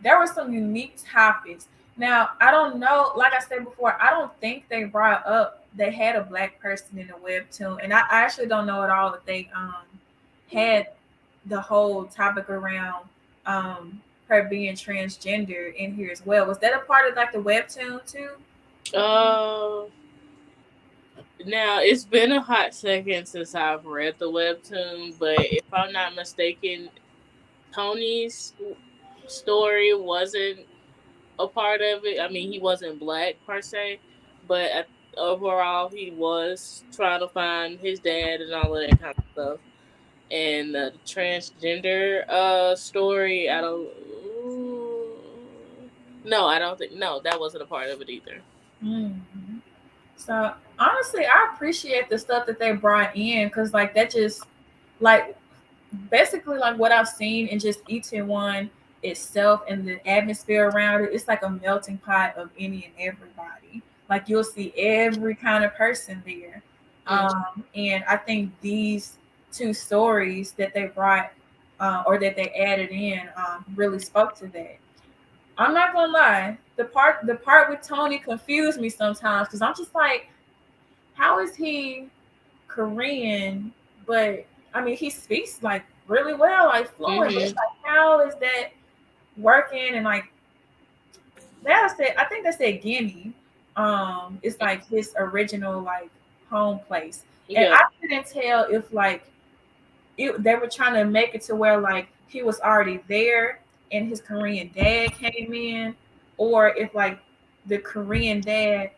there were some unique topics. Now, I don't know, like I said before, I don't think they brought up they had a black person in the webtoon. And I actually don't know at all if they had the whole topic around her being transgender in here as well. Was that a part of like the webtoon too? Uh, Now it's been a hot second since I've read the webtoon, but if I'm not mistaken, Tony's story wasn't a part of it. I mean, he wasn't black per se, but overall, he was trying to find his dad and all of that kind of stuff. And the transgender story, I don't. No, I don't think. No, that wasn't a part of it either. Mm-hmm. So honestly, I appreciate the stuff that they brought in because like that just like basically like what I've seen in just Itaewon itself and the atmosphere around it, it's like a melting pot of any and everybody. Like you'll see every kind of person there. And I think these two stories that they brought or that they added in really spoke to that. I'm not gonna lie, the part with Tony confused me sometimes because I'm just like, how is he Korean, but I mean he speaks like really well, like fluent. But it's like, how is that working? And like that said, I think they said Guinea. It's like his original like home place, and Yeah. I couldn't tell if like they were trying to make it to where like he was already there and his Korean dad came in, or if like the Korean dad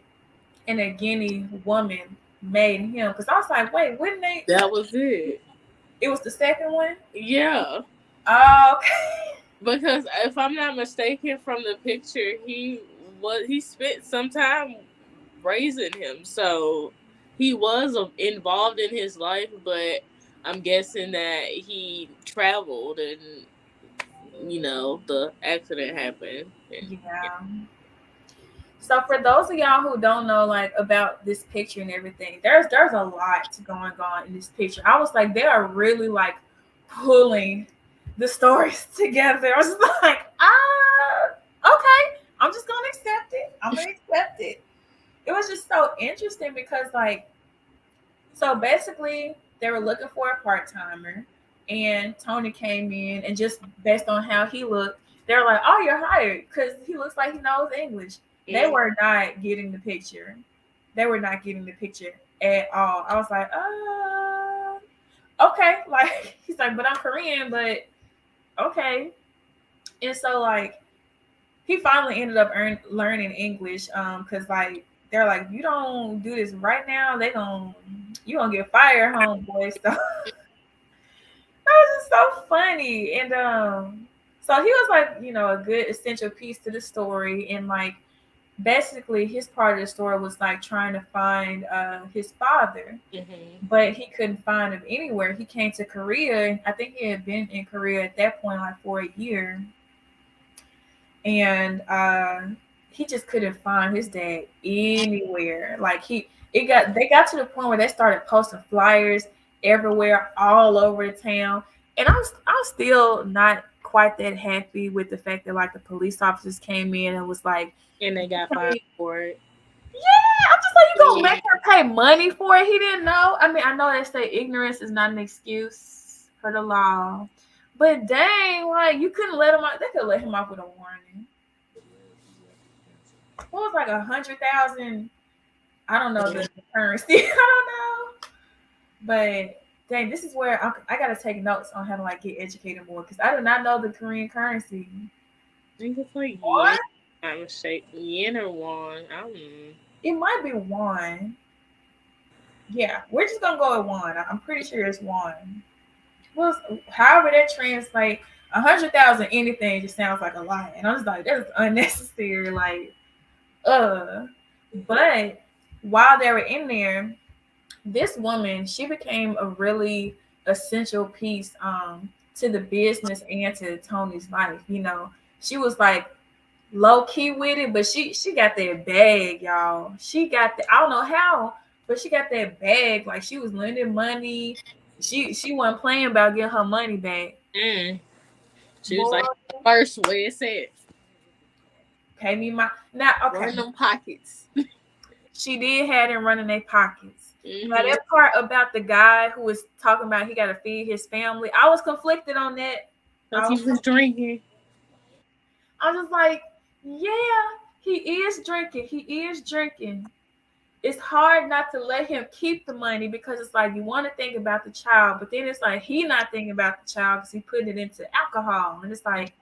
and a Guinea woman made him. Because I was like, wait, wouldn't they? That was it. It was the second one. Yeah. Oh, okay. Because if I'm not mistaken from the picture, he spent some time raising him. So he was involved in his life, but I'm guessing that he traveled and the accident happened. And Yeah. So for those of y'all who don't know like about this picture and everything, there's a lot going on in this picture. I was like, they are really like pulling the stories together. I was just like, okay, I'm just gonna accept it. I'm gonna accept it. It was just so interesting because like, so basically they were looking for a part timer, and Tony came in and just based on how he looked, they were like, oh, you're hired because he looks like he knows English. They were not getting the picture. They were not getting the picture at all. I was like, okay. Like, he's like, but I'm Korean, but okay. And so, like, he finally ended up learning English because, like, they're like, you don't do this right now, you gonna get fired, homeboy. So that was just so funny. And so he was like, a good essential piece to the story. And like basically his part of the story was like trying to find his father, but he couldn't find him anywhere. He came to Korea. I think he had been in Korea at that point like for a year, and he just couldn't find his dad anywhere. Like they got to the point where they started posting flyers everywhere, all over the town. And I'm still not quite that happy with the fact that like the police officers came in and was like, and they got fired for it. yeah, I'm just like, you gonna make her pay money for it? He didn't know. I mean, I know they say ignorance is not an excuse for the law, but dang, like you couldn't let him out. They could let him off with a warning. What was like 100,000? I don't know the currency. I don't know, but dang, this is where I gotta take notes on how to like get educated more because I do not know the Korean currency. I think it's like What? yen. I'm mistaken. Yen or won. I don't know. It might be one. Yeah, we're just gonna go with one. I'm pretty sure it's one. Well, however that translate, 100,000 anything just sounds like a lot, and I'm just like that's unnecessary. Like, but while they were in there, this woman she became a really essential piece to the business and to Tony's life. She was like low key with it, but she got that bag, y'all. She got the I don't know how, but she got that bag. Like she was lending money. She wasn't playing about getting her money back. She was Boy, like first way it said. pay me my now. Okay, Run them pockets. she did have them running their pockets. Now Mm-hmm. that part about the guy who was talking about he got to feed his family, I was conflicted on that. Because he was drinking. I was just like, yeah, he is drinking. He is drinking. It's hard not to let him keep the money because it's like you want to think about the child, but then it's like he not thinking about the child because he putting it into alcohol, and it's like,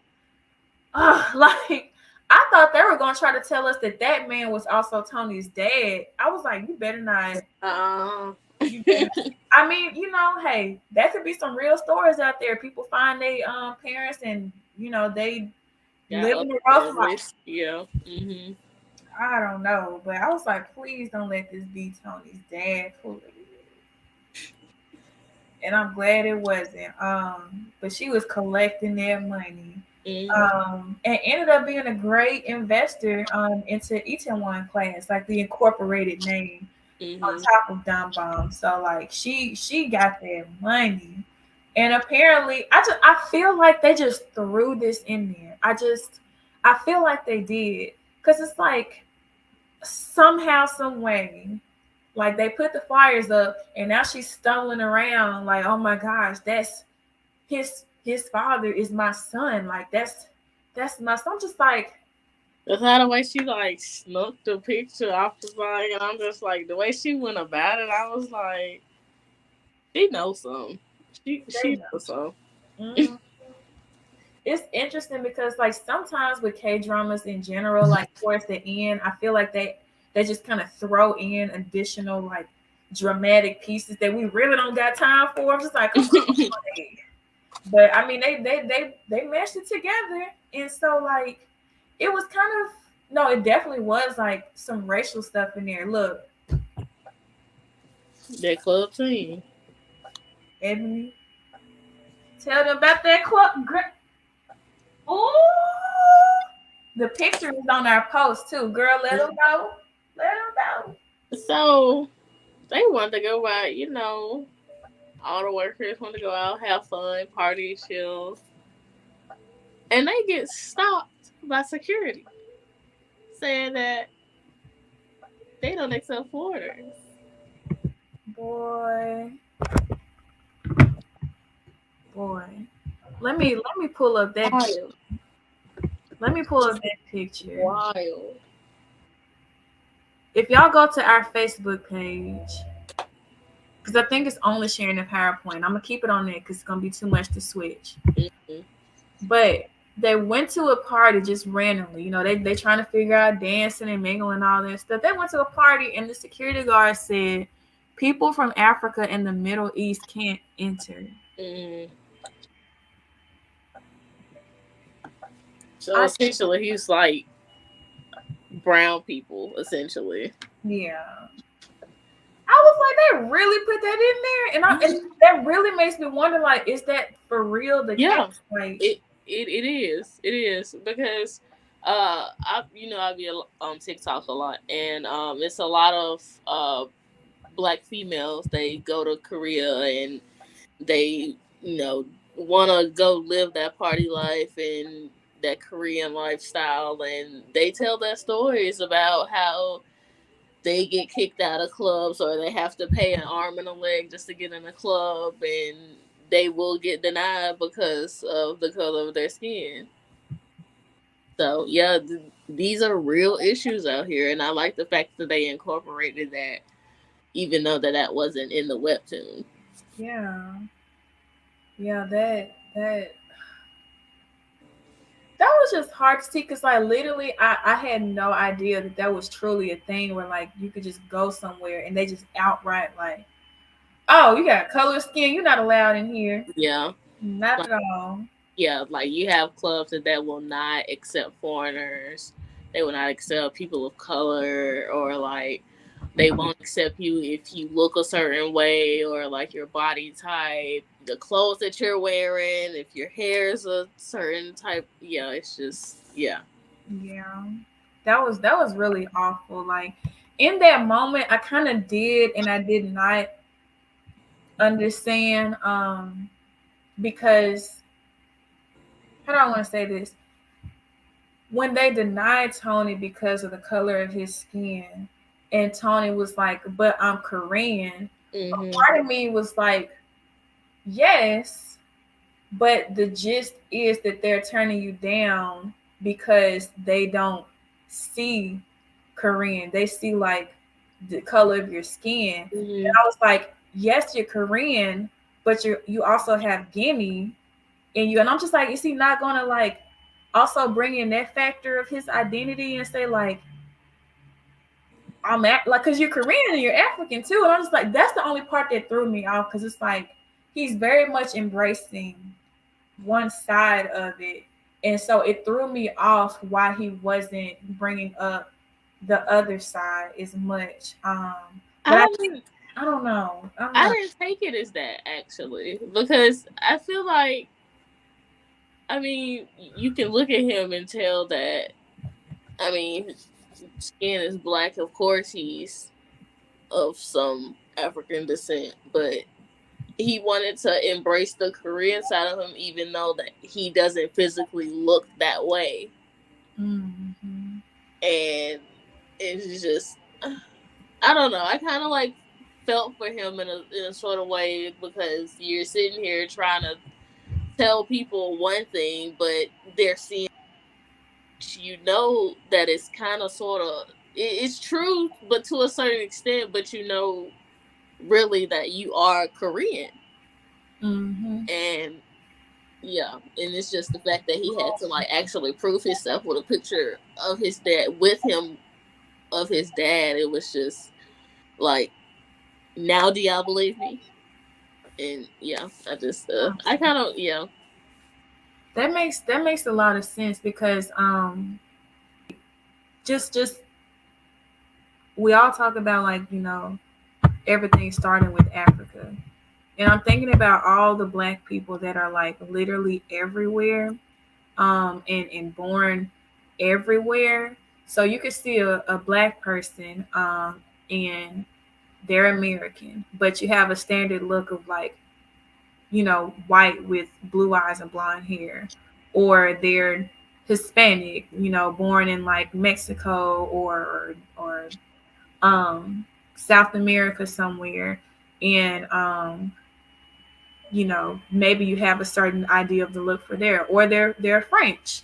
like I thought they were gonna try to tell us that man was also Tony's dad. I was like, you better not. You better. I mean, hey, that could be some real stories out there. People find their parents, and they live in the rough life. Yeah. Mm-hmm. I don't know, but I was like, please don't let this be Tony's dad, please. And I'm glad it wasn't. But she was collecting that money. And ended up being a great investor into Itaewon class, like the incorporated name on top of Dumb Bomb. So like she got that money. And apparently I feel like they just threw this in there. I feel like they did. Cause it's like somehow, some way, like they put the flyers up and now she's stumbling around like, oh my gosh, that's his father is my son. Like that's my son. I'm just like, that's how the way she like snuck the picture off the thing, and I'm just like the way she went about it. I was like, she knows something. She knows something. Mm-hmm. It's interesting because like sometimes with K dramas in general, like towards the end, I feel like they just kind of throw in additional like dramatic pieces that we really don't got time for. I'm just like, come on. But I mean, they meshed it together, and so like, it was kind of no, it definitely was like some racial stuff in there. Look, That club team. Ebony, tell them about that club. Ooh, the picture is on our post too, girl. Let them know. Let them know. So they wanted to go out, you know, all the workers want to go out, have fun, party, chill. And they get stopped by security saying that they don't accept foreigners. Boy, boy. Let me pull up that. Wild. Let me pull up Just that picture. wild. If y'all go to our Facebook page, because I think it's only sharing the PowerPoint. I'm gonna keep it on there because it's gonna be too much to switch. Mm-hmm. But they went to a party just randomly. You know, they trying to figure out dancing and mingling and all that stuff. They went to a party and the security guard said, "People from Africa and the Middle East can't enter." Mm. So I essentially, he's like brown people, essentially. Yeah. I was like, they really put that in there, and that really makes me wonder, like, is that for real the case? Yeah, Like, it is. It is because I I be on TikTok a lot, and it's a lot of black females. They go to Korea and they want to go live that party life and that Korean lifestyle, and they tell their stories about how they get kicked out of clubs or they have to pay an arm and a leg just to get in a club, and they will get denied because of the color of their skin. So yeah, these are real issues out here, and I like the fact that they incorporated that, even though that wasn't in the webtoon. yeah, yeah, that was just hard to see because, like, literally, I had no idea that that was truly a thing where, like, you could just go somewhere and they just outright, like, oh, you got color skin, you're not allowed in here. Yeah, Not like at all. yeah, like you have clubs that will not accept foreigners. They will not accept people of color, or like they won't accept you if you look a certain way or like your body type, the clothes that you're wearing, if your hair is a certain type. Yeah, it's just yeah. Yeah. That was really awful. Like, in that moment, I kind of did and I did not understand because how do I want to say this? When they denied Tony because of the color of his skin, and Tony was like, "But I'm Korean." A Mhm. part of me was like, "Yes," but the gist is that they're turning you down because they don't see Korean. They see like the color of your skin. And Mhm. I was like, yes, you're Korean, but you also have Guinea in you. And I'm just like, is he not gonna like also bring in that factor of his identity and say like like because you're Korean and you're African too. And I'm just like, that's the only part that threw me off because it's like he's very much embracing one side of it. And so it threw me off why he wasn't bringing up the other side as much. But I didn't. I don't know. I don't I know. didn't take it as that actually, because I feel like, I mean, you can look at him and tell that. I mean, his skin is black. Of course, he's of some African descent, but he wanted to embrace the Korean side of him, even though that he doesn't physically look that way. Mm-hmm. And it's just, I don't know. I kind of like felt for him in a sort of way, because you're sitting here trying to tell people one thing, but they're seeing, that it's kind of sort of, it's true, but to a certain extent, but really that you are Korean. Mm-hmm. And yeah, and it's just the fact that he had to like actually prove himself with a picture of his dad with him of his dad, it was just like, now do y'all believe me? And yeah, I just I kind of That makes a lot of sense because just we all talk about like everything starting with Africa, and I'm thinking about all the black people that are like literally everywhere, and born everywhere. So you could see a black person, and they're American, but you have a standard look of like white with blue eyes and blonde hair, or they're Hispanic, born in like Mexico or South America somewhere, and maybe you have a certain idea of the look for there, or they're French.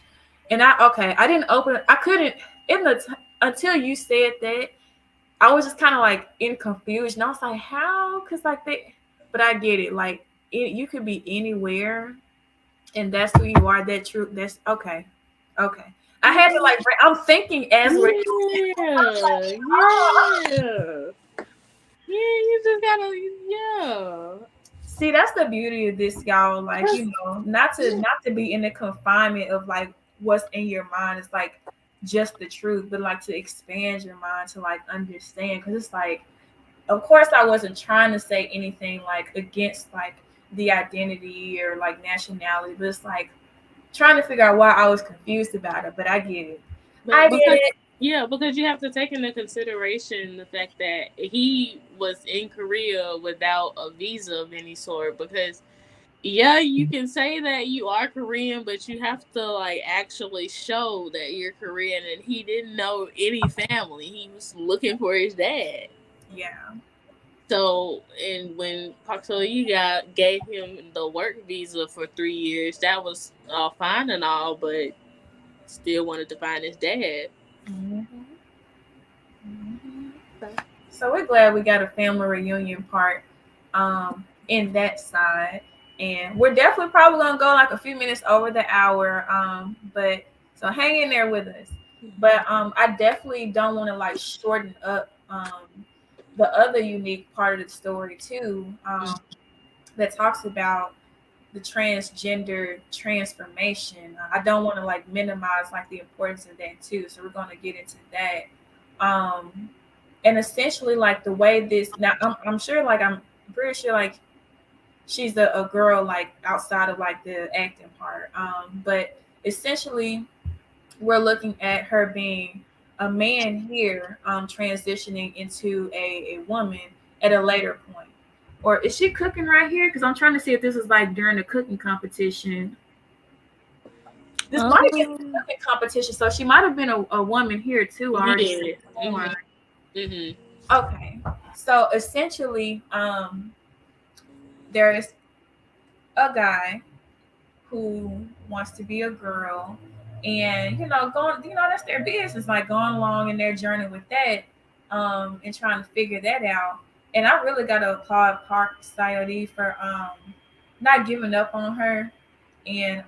And I didn't open, I couldn't in the until you said that, I was just kind of like in confusion. I was like, how? Because like but I get it. Like you could be anywhere, and that's who you are. That true. That's okay. Okay. I had to like. I'm thinking as we're. yeah, Like, oh. yeah. Yeah, you just gotta, yeah. See, that's the beauty of this, y'all. Like, not to be in the confinement of like what's in your mind. It's like just the truth, but like to expand your mind to like understand. Because it's like, of course, I wasn't trying to say anything like against like the identity or like nationality, but it's like trying to figure out why I was confused about it. But I get it. I But get because it. because you have to take into consideration the fact that he was in Korea without a visa of any sort. Because yeah, you can say that you are Korean, but you have to like actually show that you're Korean. And he didn't know any family. He was looking for his dad. Yeah. So, and when Park So got gave him the work visa for 3 years, that was all fine and all, but still wanted to find his dad. Mm-hmm. Mm-hmm. So, So we're glad we got a family reunion part in that side. And we're definitely probably gonna go like a few minutes over the hour. But so hang in there with us. But I definitely don't want to like shorten up the other unique part of the story too, that talks about the transgender transformation. I don't want to like minimize like the importance of that too. So we're gonna get into that. And essentially like the way this now I'm sure like I'm pretty sure like she's a girl like outside of like the acting part, but essentially we're looking at her being a man here, transitioning into a woman at a later point. Or is she cooking right here? Because I'm trying to see if this is like during the cooking competition. This might have been a um, cooking competition, so she might have been a woman here too already yeah. born. Hmm. Okay, so essentially, there is a guy who wants to be a girl, and going, that's their business, like going along in their journey with that, and trying to figure that out. And I really gotta applaud Park Sayodi for not giving up on her, and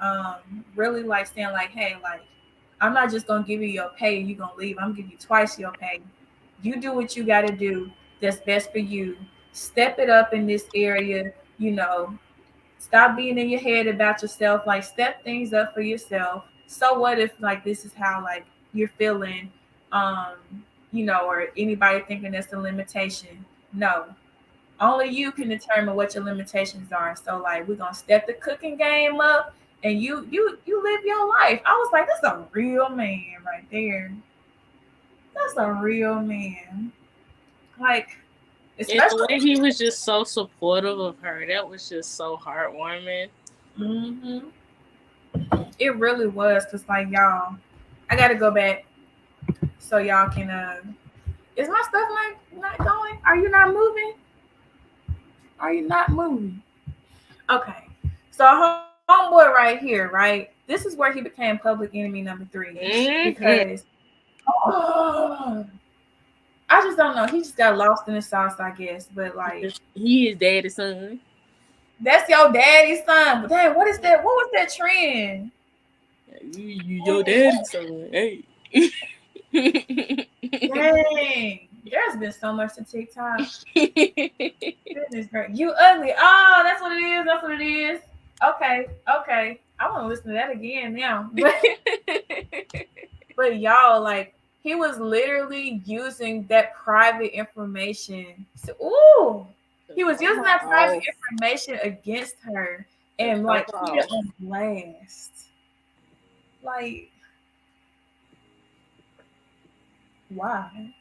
really like saying like, hey, like I'm not just gonna give you your pay and you gonna leave. I'm gonna give you twice your pay. You do what you gotta do that's best for you. Step it up in this area, you know, stop being in your head about yourself. Like step things up for yourself. So what if like this is how like you're feeling, um, or anybody thinking that's a limitation? No, only you can determine what your limitations are. So like we're gonna step the cooking game up, and you live your life. I was like, that's a real man right there. That's a real man. Like And the especially. way he was just so supportive of her, that was just so heartwarming. Hmm. It really was, cause like y'all, I gotta go back so y'all can. Is my stuff not going? Are you not moving? Are you not moving? Okay. So homeboy right here, right? This is where he became public enemy number three, Hmm. because oh, I just don't know. He just got lost in the sauce, I guess. But like, He is daddy's son. that's your daddy's son. But dang, what is that? What was that trend? You your daddy's son. Hey. Dang. There's been so much to TikTok. Goodness, girl. You ugly. Oh, that's what it is. That's what it is. Okay. Okay. I want to listen to that again now. But y'all, like, he was literally using that private information. So, ooh, he was using that private Oh, information against her to and show like put it off. on blast. Like, why?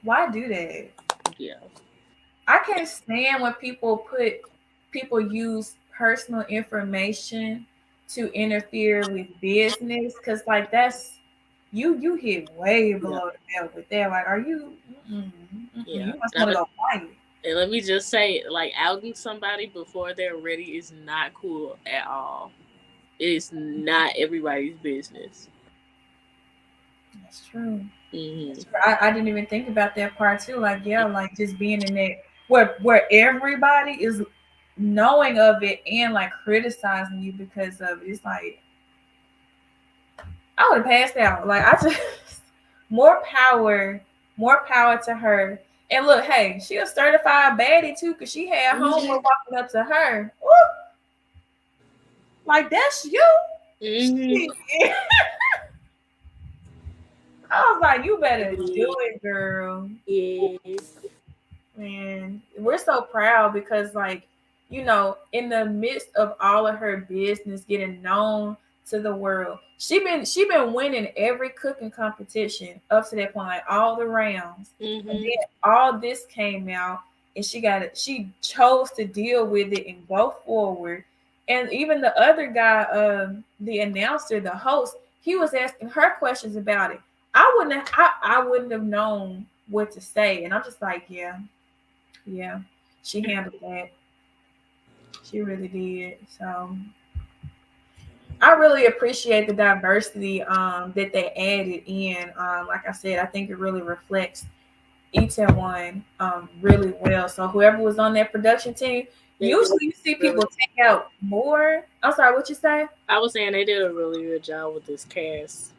Why do that? Yeah. I can't stand when people use personal information to interfere with business because like that's you hit way Yeah. below the belt with that. Like, are you? Mm-mm, mm-mm, Yeah. you must want to go fight. And let me just say, like, outing somebody before they're ready is not cool at all. It is not everybody's business. That's true. Hmm. That's true. I didn't even think about that part too. Like, yeah, like just being in that where everybody is knowing of it and like criticizing you because of it. It's like I would have passed out. Like I just more power, more power to her. And look, hey, she a certified baddie too, cause she had Hmm. homeboy walking up to her. Woo, like that's you. Hmm. Shit. I was like, you better do it, girl. Yeah. Man, we're so proud because, like, in the midst of all of her business getting known to the world, she been winning every cooking competition up to that point, like all the rounds. And Hmm. then all this came out, and she chose to deal with it and go forward. And even the other guy, the announcer, the host, he was asking her questions about it. I wouldn't have known what to say, and I'm just like, yeah. Yeah, she handled that. She really did. So I really appreciate the diversity that they added in. Like I said, I think it really reflects Itaewon really well. So whoever was on that production team, They did usually you see really people take out more. I'm sorry, what you say? I was saying they did a really good job with this cast.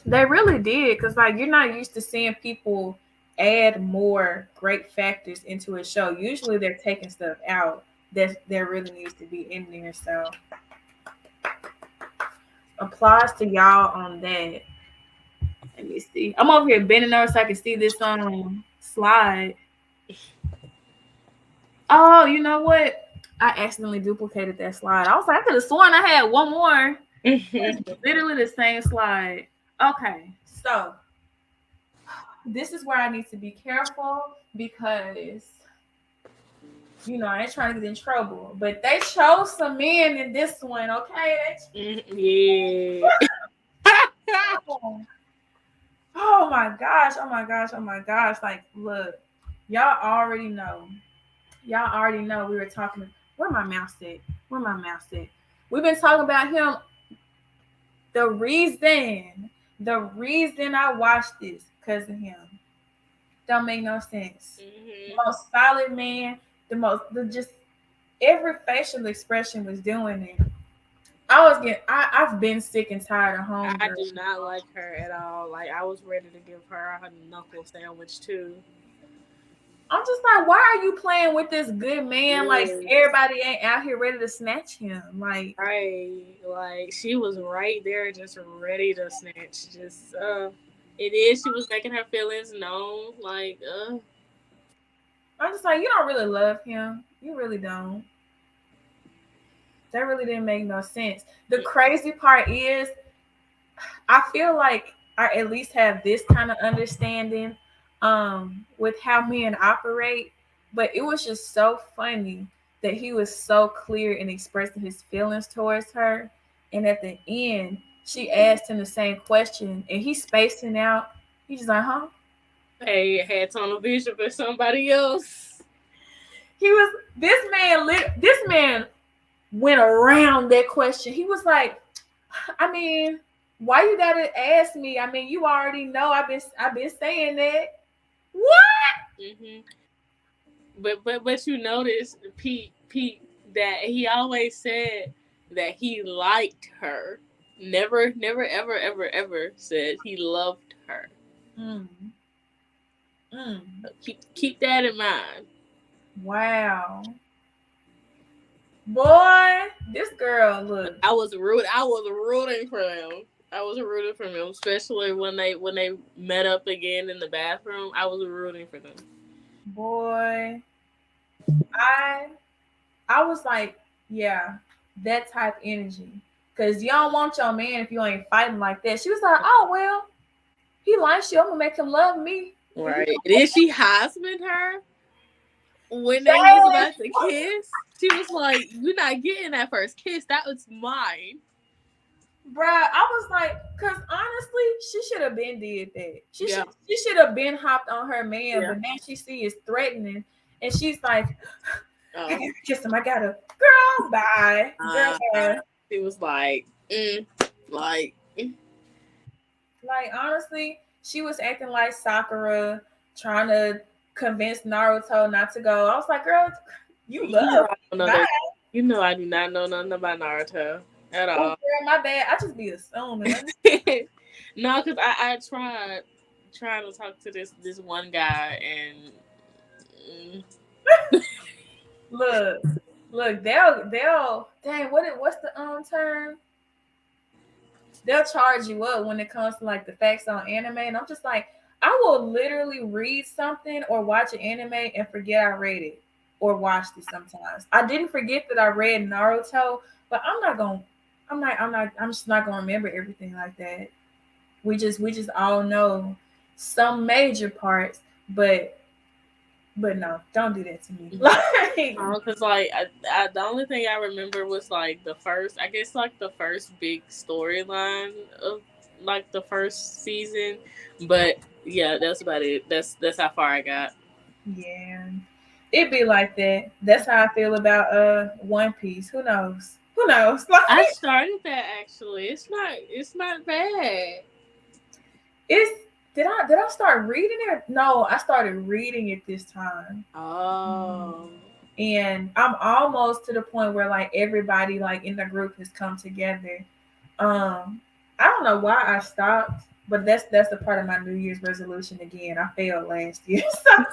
They really did, because like you're not used to seeing people add more great factors into a show. Usually they're taking stuff out that really needs to be in there. So applause to y'all on that. Let me see. I'm over here bending over so I can see this slide. Oh, you know what? I accidentally duplicated that slide. I was like, I could have sworn I had one more. It's literally the same slide. Okay, so this is where I need to be careful because I ain't trying to get in trouble. But they chose some men in this one, okay? Yeah. Oh my gosh, oh my gosh, oh my gosh. Like, look, y'all already know. Y'all already know we were talking. Where my mouse at? Where my mouse at? We've been talking about him. The reason I watched this because of him. Don't make no sense. The Hmm. most solid man, just every facial expression was doing it. I've been sick and tired of I homegirl. do not like her at all. Like I was ready to give her a knuckle sandwich too. I'm just like, why are you playing with this good man? Like Yes. everybody ain't out here ready to snatch him. Like Right. Like she was right there just ready to snatch. Just it is she was making her feelings known. Like I'm just like, you don't really love him. You really don't. That really didn't make no sense. The crazy part is, I feel like I at least have this kind of understanding with how men operate, but it was just so funny that he was so clear in expressing his feelings towards her, and at the end she asked him the same question and he's spacing out. He's just like, huh? hey, had tunnel vision for somebody else. He was this man went around that question. He was like, I mean, why you gotta ask me? I mean, you already know I've been saying that. What? Hmm. But you notice Pete that he always said that he liked her. Never ever said he loved her. Mm. Mm. Keep that in mind. Wow. Boy, this girl, look. I was rooting for them. I was rooting for them, especially when they met up again in the bathroom. I was rooting for them. Boy, I I was like, yeah, that type energy. Cause you don't want your man if you ain't fighting like that. She was like, oh well, he likes you. I'm gonna make him love me. And he Right. Then she husband her when they was yes, about to kiss. She was like, "You're not getting that first kiss. That was mine." bruh. I was like, cause honestly, she should have been did that. Yeah. She should have been hopped on her man, Yeah. but now she see is threatening, and she's like, I Oh. gotta kiss him. I gotta, girl, bye, girl. She was like, like, Like honestly, she was acting like Sakura, trying to convince Naruto not to go. I was like, girl, you you know, love I don't me. know Bye. that. You know, I do not know nothing about Naruto at Oh, all. girl, my bad. I just be assuming. No, because I tried trying to talk to this one guy and. Look, look, they'll dang, what's the term? They'll charge you up when it comes to like the facts on anime. And I'm just like, I will literally read something or watch an anime and forget I read it or watched it sometimes. I didn't forget that I read Naruto, but I'm just not gonna remember everything like that. We just all know some major parts, but no, don't do that to me. Like Because the only thing I remember was like the first, I guess like the first big storyline of like the first season, but yeah, that's about it. That's how far I got. yeah. It be like that. That's how I feel about One Piece. Who knows? Who knows? I Like started that actually. It's not bad. it's did I start reading it? No, I started reading it this time. Oh, And I'm almost to the point where like everybody like in the group has come together. I don't know why I stopped, but that's the part of my New Year's resolution again. I failed last year. So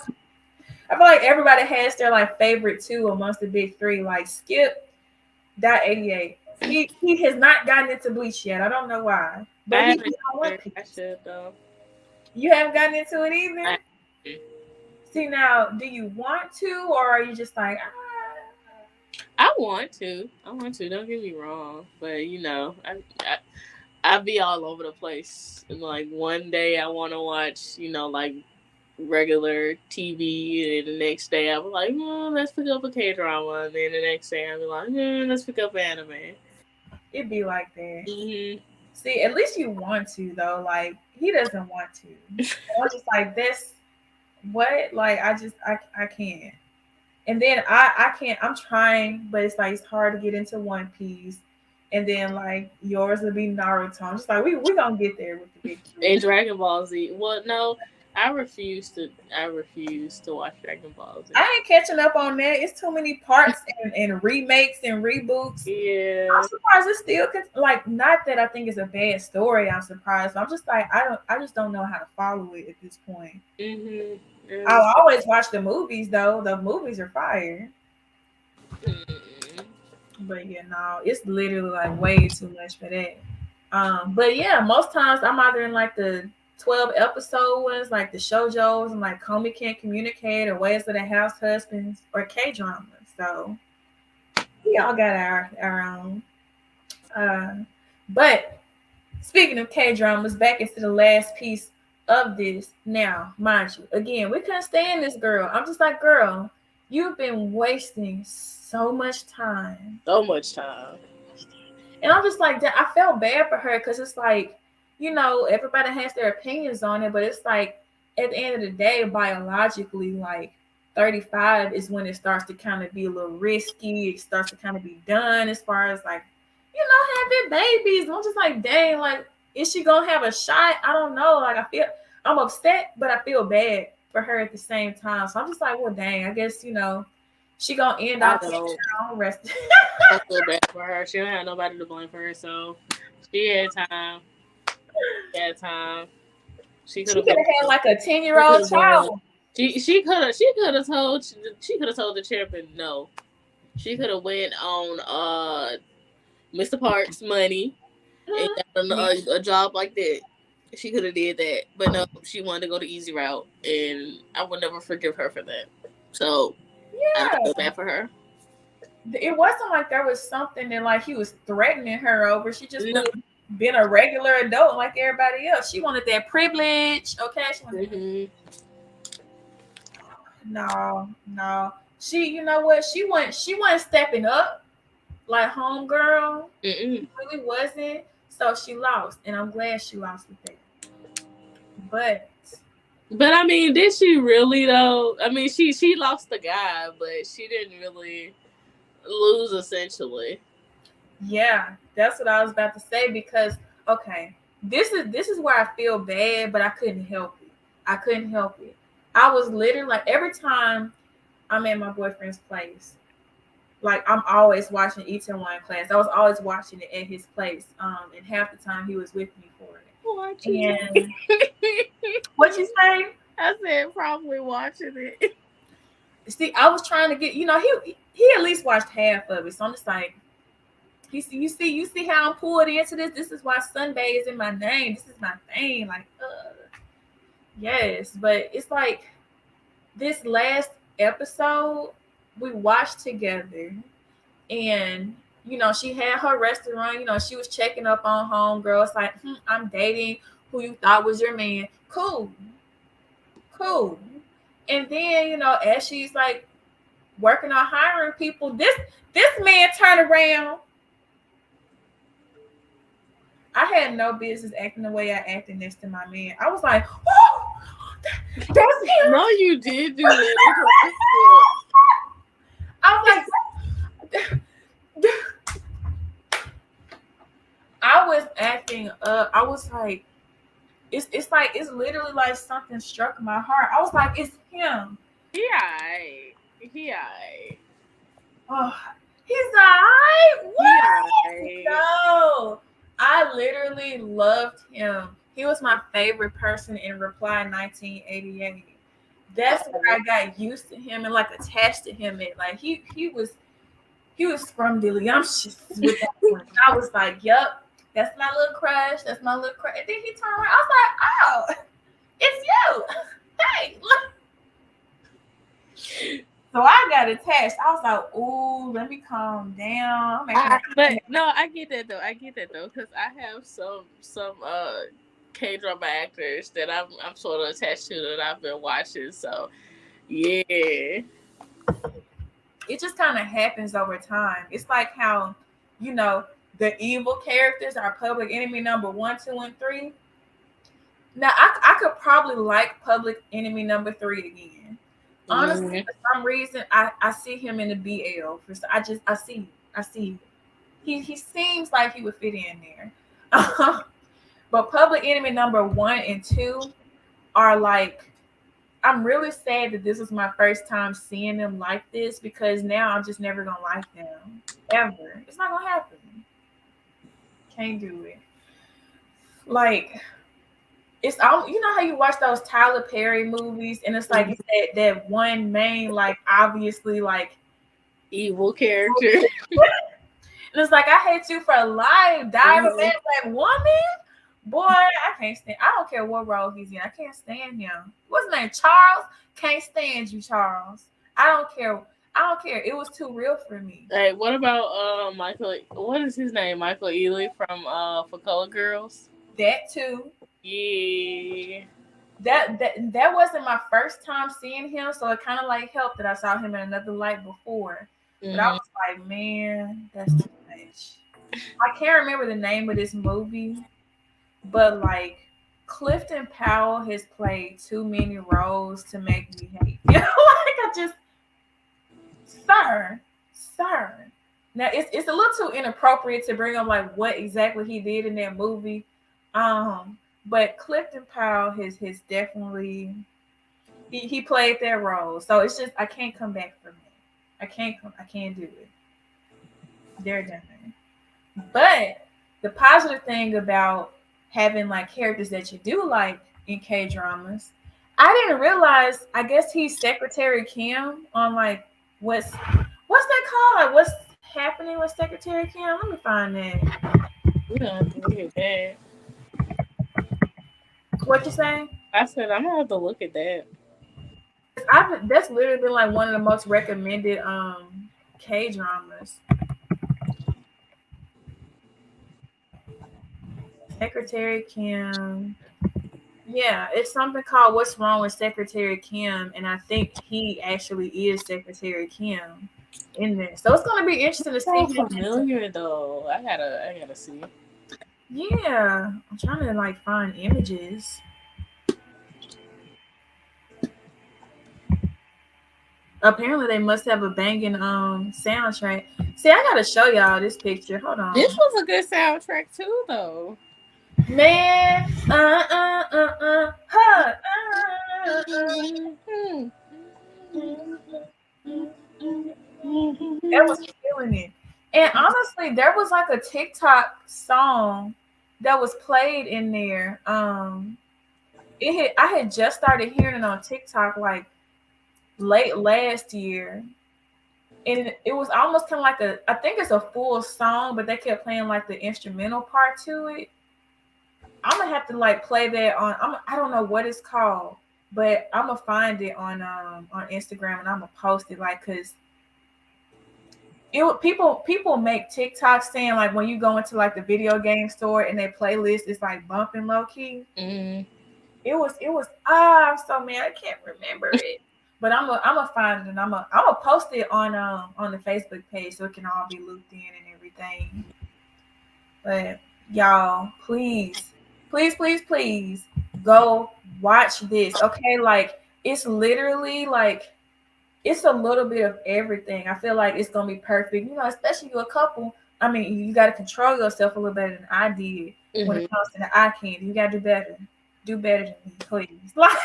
I feel like everybody has their like favorite two amongst the big three. Like Skip Dot 88. He has not gotten into Bleach yet. I don't know why, I but he haven't. be on One I Piece. should though. You haven't gotten into it either. I, See now, do you want to, or are you just like, ah? I want to. I want to. Don't get me wrong, but I be all over the place. And like one day I want to watch, like regular TV, and then the next day I was like, let's pick up a K-drama, and then the next day I'll be like, let's pick up anime. It be like that. Hmm. See, at least you want to though. Like he doesn't want to. And I'm just like this. What? Like I can't. And then I can't. I'm trying, but it's like it's hard to get into One Piece. And then like yours would be Naruto. I'm just like we gonna get there with the big three. And Dragon Ball Z. Well, no, I refuse to. I refuse to watch Dragon Ball Z. I ain't catching up on that. It's too many parts and remakes and reboots. I'm Yeah. surprised it's still like not that I think it's a bad story. I'm surprised. I'm just like I just don't know how to follow it at this point. Mhm. Yeah. I'll always watch the movies though. The movies are fire. Mm. But yeah, no, it's literally like way too much for that. But yeah, most times I'm either in like the 12 episode ones, like the shoujos and like Komi Can't Communicate or Ways of the House Husbands or K dramas. So we all got our own. Uh, but speaking of K dramas, back into the last piece of this. Now, mind you, again, we couldn't stand this girl. I'm just like, girl, you've been wasting so much time. So much time. And I'm just like, I felt bad for her because it's like, everybody has their opinions on it, but it's like at the end of the day, biologically, like 35 is when it starts to kind of be a little risky. It starts to kind of be done as far as like, having babies. I'm just like, dang, like, is she gonna have a shot? I don't know. Like, I'm upset, but I feel bad for her at the same time. So I'm just like, well, dang, I guess she gonna end I off taking don't. her own rest. I feel bad for her. She don't have nobody to blame for her, so she had time. She had time. She could She have could been. have had like a She 10-year-old could have. child. She could have told the chairman no. She could have went on Mr. Park's money and got a job like that. She could have did that, but no, she wanted to go the easy route, and I would never forgive her for that. So I Yeah. feel bad for her. It wasn't like there was something that like he was threatening her over. She just No. would have been a regular adult like everybody else. She wanted that privilege. Okay. No, no. You know what? She wasn't stepping up like homegirl. Mm-mm. Really wasn't. So she lost, and I'm glad she lost with that. But But I mean, did she really though? I mean, she lost the guy, but she didn't really lose essentially. yeah, that's what I was about to say because okay, this is where I feel bad, but I couldn't help it. I couldn't help it. I was literally like every time I'm at my boyfriend's place, like I'm always watching Itaewon class. I was always watching it at his place. And half the time he was with me for it. Watching And what you say? I said probably watching it. See, I was trying to get, he at least watched half of it. So I'm just like, you see how I'm pulled into this. This is why Sunbae is in my name. This is my thing. Like, yes, but it's like this last episode we watched together, and she had her restaurant. She was checking up on homegirl. It's like, I'm dating who you thought was your man. Cool, cool. And then as she's like working on hiring people, this man turned around. I had no business acting the way I acted next to my man. I was like, oh, that's him. No, you did do that. I was like, I was acting up. I was like, it's like it's literally like something struck my heart. I was like, it's him. Yeah. Oh, he's alright. What? Yeah. No, I literally loved him. He was my favorite person in Reply 1988. That's where I got used to him and like attached to him. And like he was scrumdiddlyumptious with that one. I was like, "Yup, that's my little crush. That's my little crush." And then he turned around. I was like, "Oh, it's you." Hey, look. So I got attached. I was like, "Ooh, let me calm down." But no, I get that though. Because I have some K-drama actors that I'm sort of attached to that I've been watching. So yeah, it just kind of happens over time. It's like how the evil characters are Public Enemy number 1, 2, and 3. Now I could probably like Public Enemy number 3 again. Honestly, for some reason, I see him in the BL. I see. He seems like he would fit in there. But Public Enemy number 1 and 2 are like, I'm really sad that this is my first time seeing them like this because now I'm just never gonna like them ever. It's not gonna happen. Can't do it. Like, it's all how you watch those Tyler Perry movies and it's like that one main like obviously like evil character. And it's like I hate you for life, Diary of a Mad Black Woman. Boy, I can't stand. I don't care what role he's in. I can't stand him. What's his name? Charles. Can't stand you, Charles. I don't care. It was too real for me. Hey, what about Michael? What is his name? Michael Ealy from For Color Girls. That too. Yeah. That wasn't my first time seeing him, so it kind of like helped that I saw him in another light before. But I was like, man, that's too much. I can't remember the name of this movie, but like Clifton Powell has played too many roles to make me hate. Like I just, sir. Now it's a little too inappropriate to bring up like what exactly he did in that movie. But Clifton Powell has definitely he played that role. So it's just I can't come back from it. I can't do it. They're done. But the positive thing about having like characters that you do like in K dramas. I didn't realize. I guess he's Secretary Kim on like what's that called? Like what's happening with Secretary Kim? Let me find that. We don't have to look at that. What you saying? I said I'm gonna have to look at that. That's literally been like one of the most recommended K dramas. Secretary Kim. Yeah, it's something called "What's Wrong with Secretary Kim," and I think he actually is Secretary Kim in there. So it's gonna be interesting to see So him. familiar though. I gotta see. Yeah, I'm trying to like find images. Apparently, they must have a banging soundtrack. See, I gotta show y'all this picture. Hold This on, was a good soundtrack too, though. man. Huh. That was killing it. And honestly, there was like a TikTok song that was played in there. I had just started hearing it on TikTok like late last year. And it was almost kind of like I think it's a full song, but they kept playing like the instrumental part to it. I'm gonna have to like play that I don't know what it's called, but I'm gonna find it on Instagram and I'm gonna post it like because people make TikToks saying like when you go into like the video game store and their playlist is like bumping low key. Mm. It was I'm so mad I can't remember it. But I'm gonna find it and I'm gonna post it on the Facebook page so it can all be looped in and everything. But y'all, please go watch this. Okay, like it's literally like it's a little bit of everything. I feel like it's gonna be perfect. You know, especially you a couple. I mean, you got to control yourself a little better than I did when Mm-hmm. it comes to the eye candy. You got to do better. Do better than me, please. Like,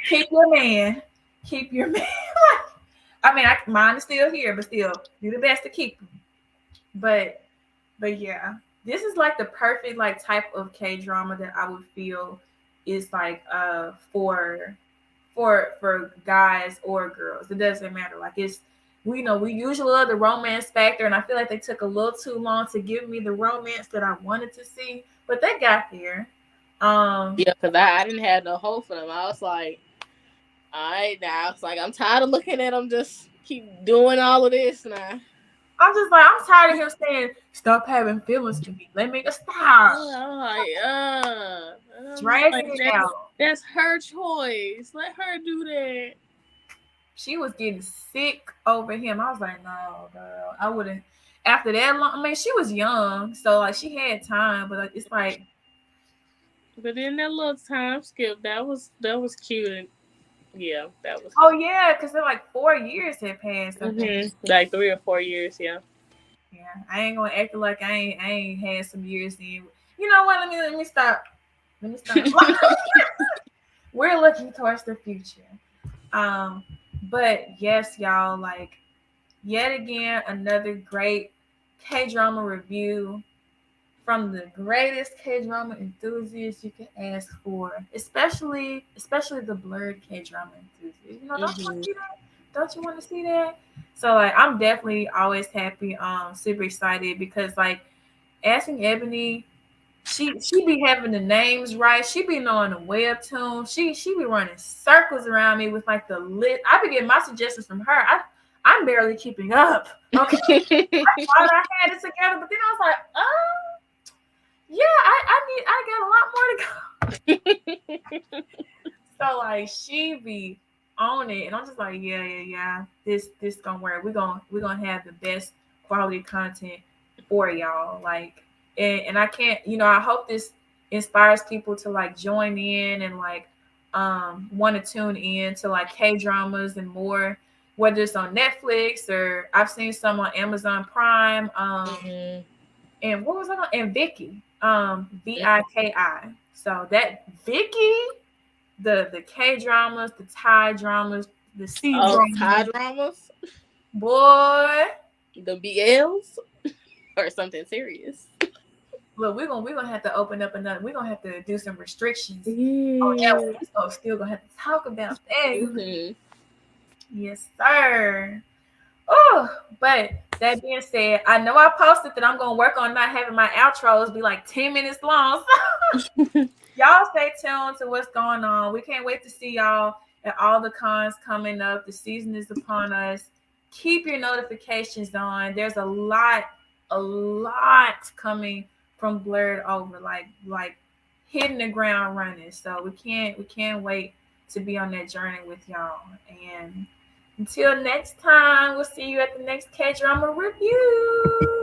keep your man. Keep your man. I mean, mine is still here, but still, do the best to keep him. But, but yeah, this is like the perfect like type of K drama that I would feel is like for guys or girls. It doesn't matter. Like it's we know we usually love the romance factor, and I feel like they took a little too long to give me the romance that I wanted to see, but they got there. Um, Yeah, because I didn't have no hope for them. I was like, all right, now it's like I'm tired of looking at them just keep doing all of this now. I'm just like I'm tired of him saying stop having feelings for me. Let me stop I'm like, I'm like, dragging it out. that's her choice. Let her do that. She was getting sick over him. I was like, no, girl, I wouldn't. After that long, I mean, she was young, so like she had time, but like, it's like, But then that little time skip, that was cute. And yeah, that was oh yeah, because they're like 4 years had passed, I think. like 3 or 4 years. Yeah. Yeah, I ain't gonna act like I ain't had some years in. You know what? Let me stop. Let me stop. We're looking towards the future. Um, but yes, y'all, like yet again another great K drama review from the greatest K drama enthusiasts you can ask for, especially the Blerd K drama enthusiasts. You know, don't you want to Mm-hmm. see that? Don't you want to see that? So like, I'm definitely always happy, super excited because like asking Ebony, she be having the names right. She be knowing the webtoon. She be running circles around me with like the lit. I be getting my suggestions from her. I'm barely keeping up. Okay, I thought I had it together, but then I was like, oh. Yeah, I got a lot more to go. So like she be on it, and I'm just like, yeah. This gonna work. We're gonna have the best quality content for y'all. Like, and I can't, I hope this inspires people to like join in and like want to tune in to like K dramas and more, whether it's on Netflix or I've seen some on Amazon Prime. Mm-hmm. And what was I on? And Vicky, Viki. So that Vicky, the K dramas, the Thai dramas, the C Oh, Thai dramas, dramas, boy. the BLs, or something serious. Look, we're gonna have to open up another. We're gonna have to do some restrictions on that Yeah. one. So still gonna have to talk about that. Hmm. Yes, sir. Oh, but that being said, I know I posted that I'm gonna work on not having my outros be like 10 minutes long. Y'all stay tuned to what's going on. We can't wait to see y'all at all the cons coming up. The season is upon us. Keep your notifications on. There's a lot coming from Blerd Over, like hitting the ground running. So we can't wait to be on that journey with y'all. And until next time, we'll see you at the next KDrama review.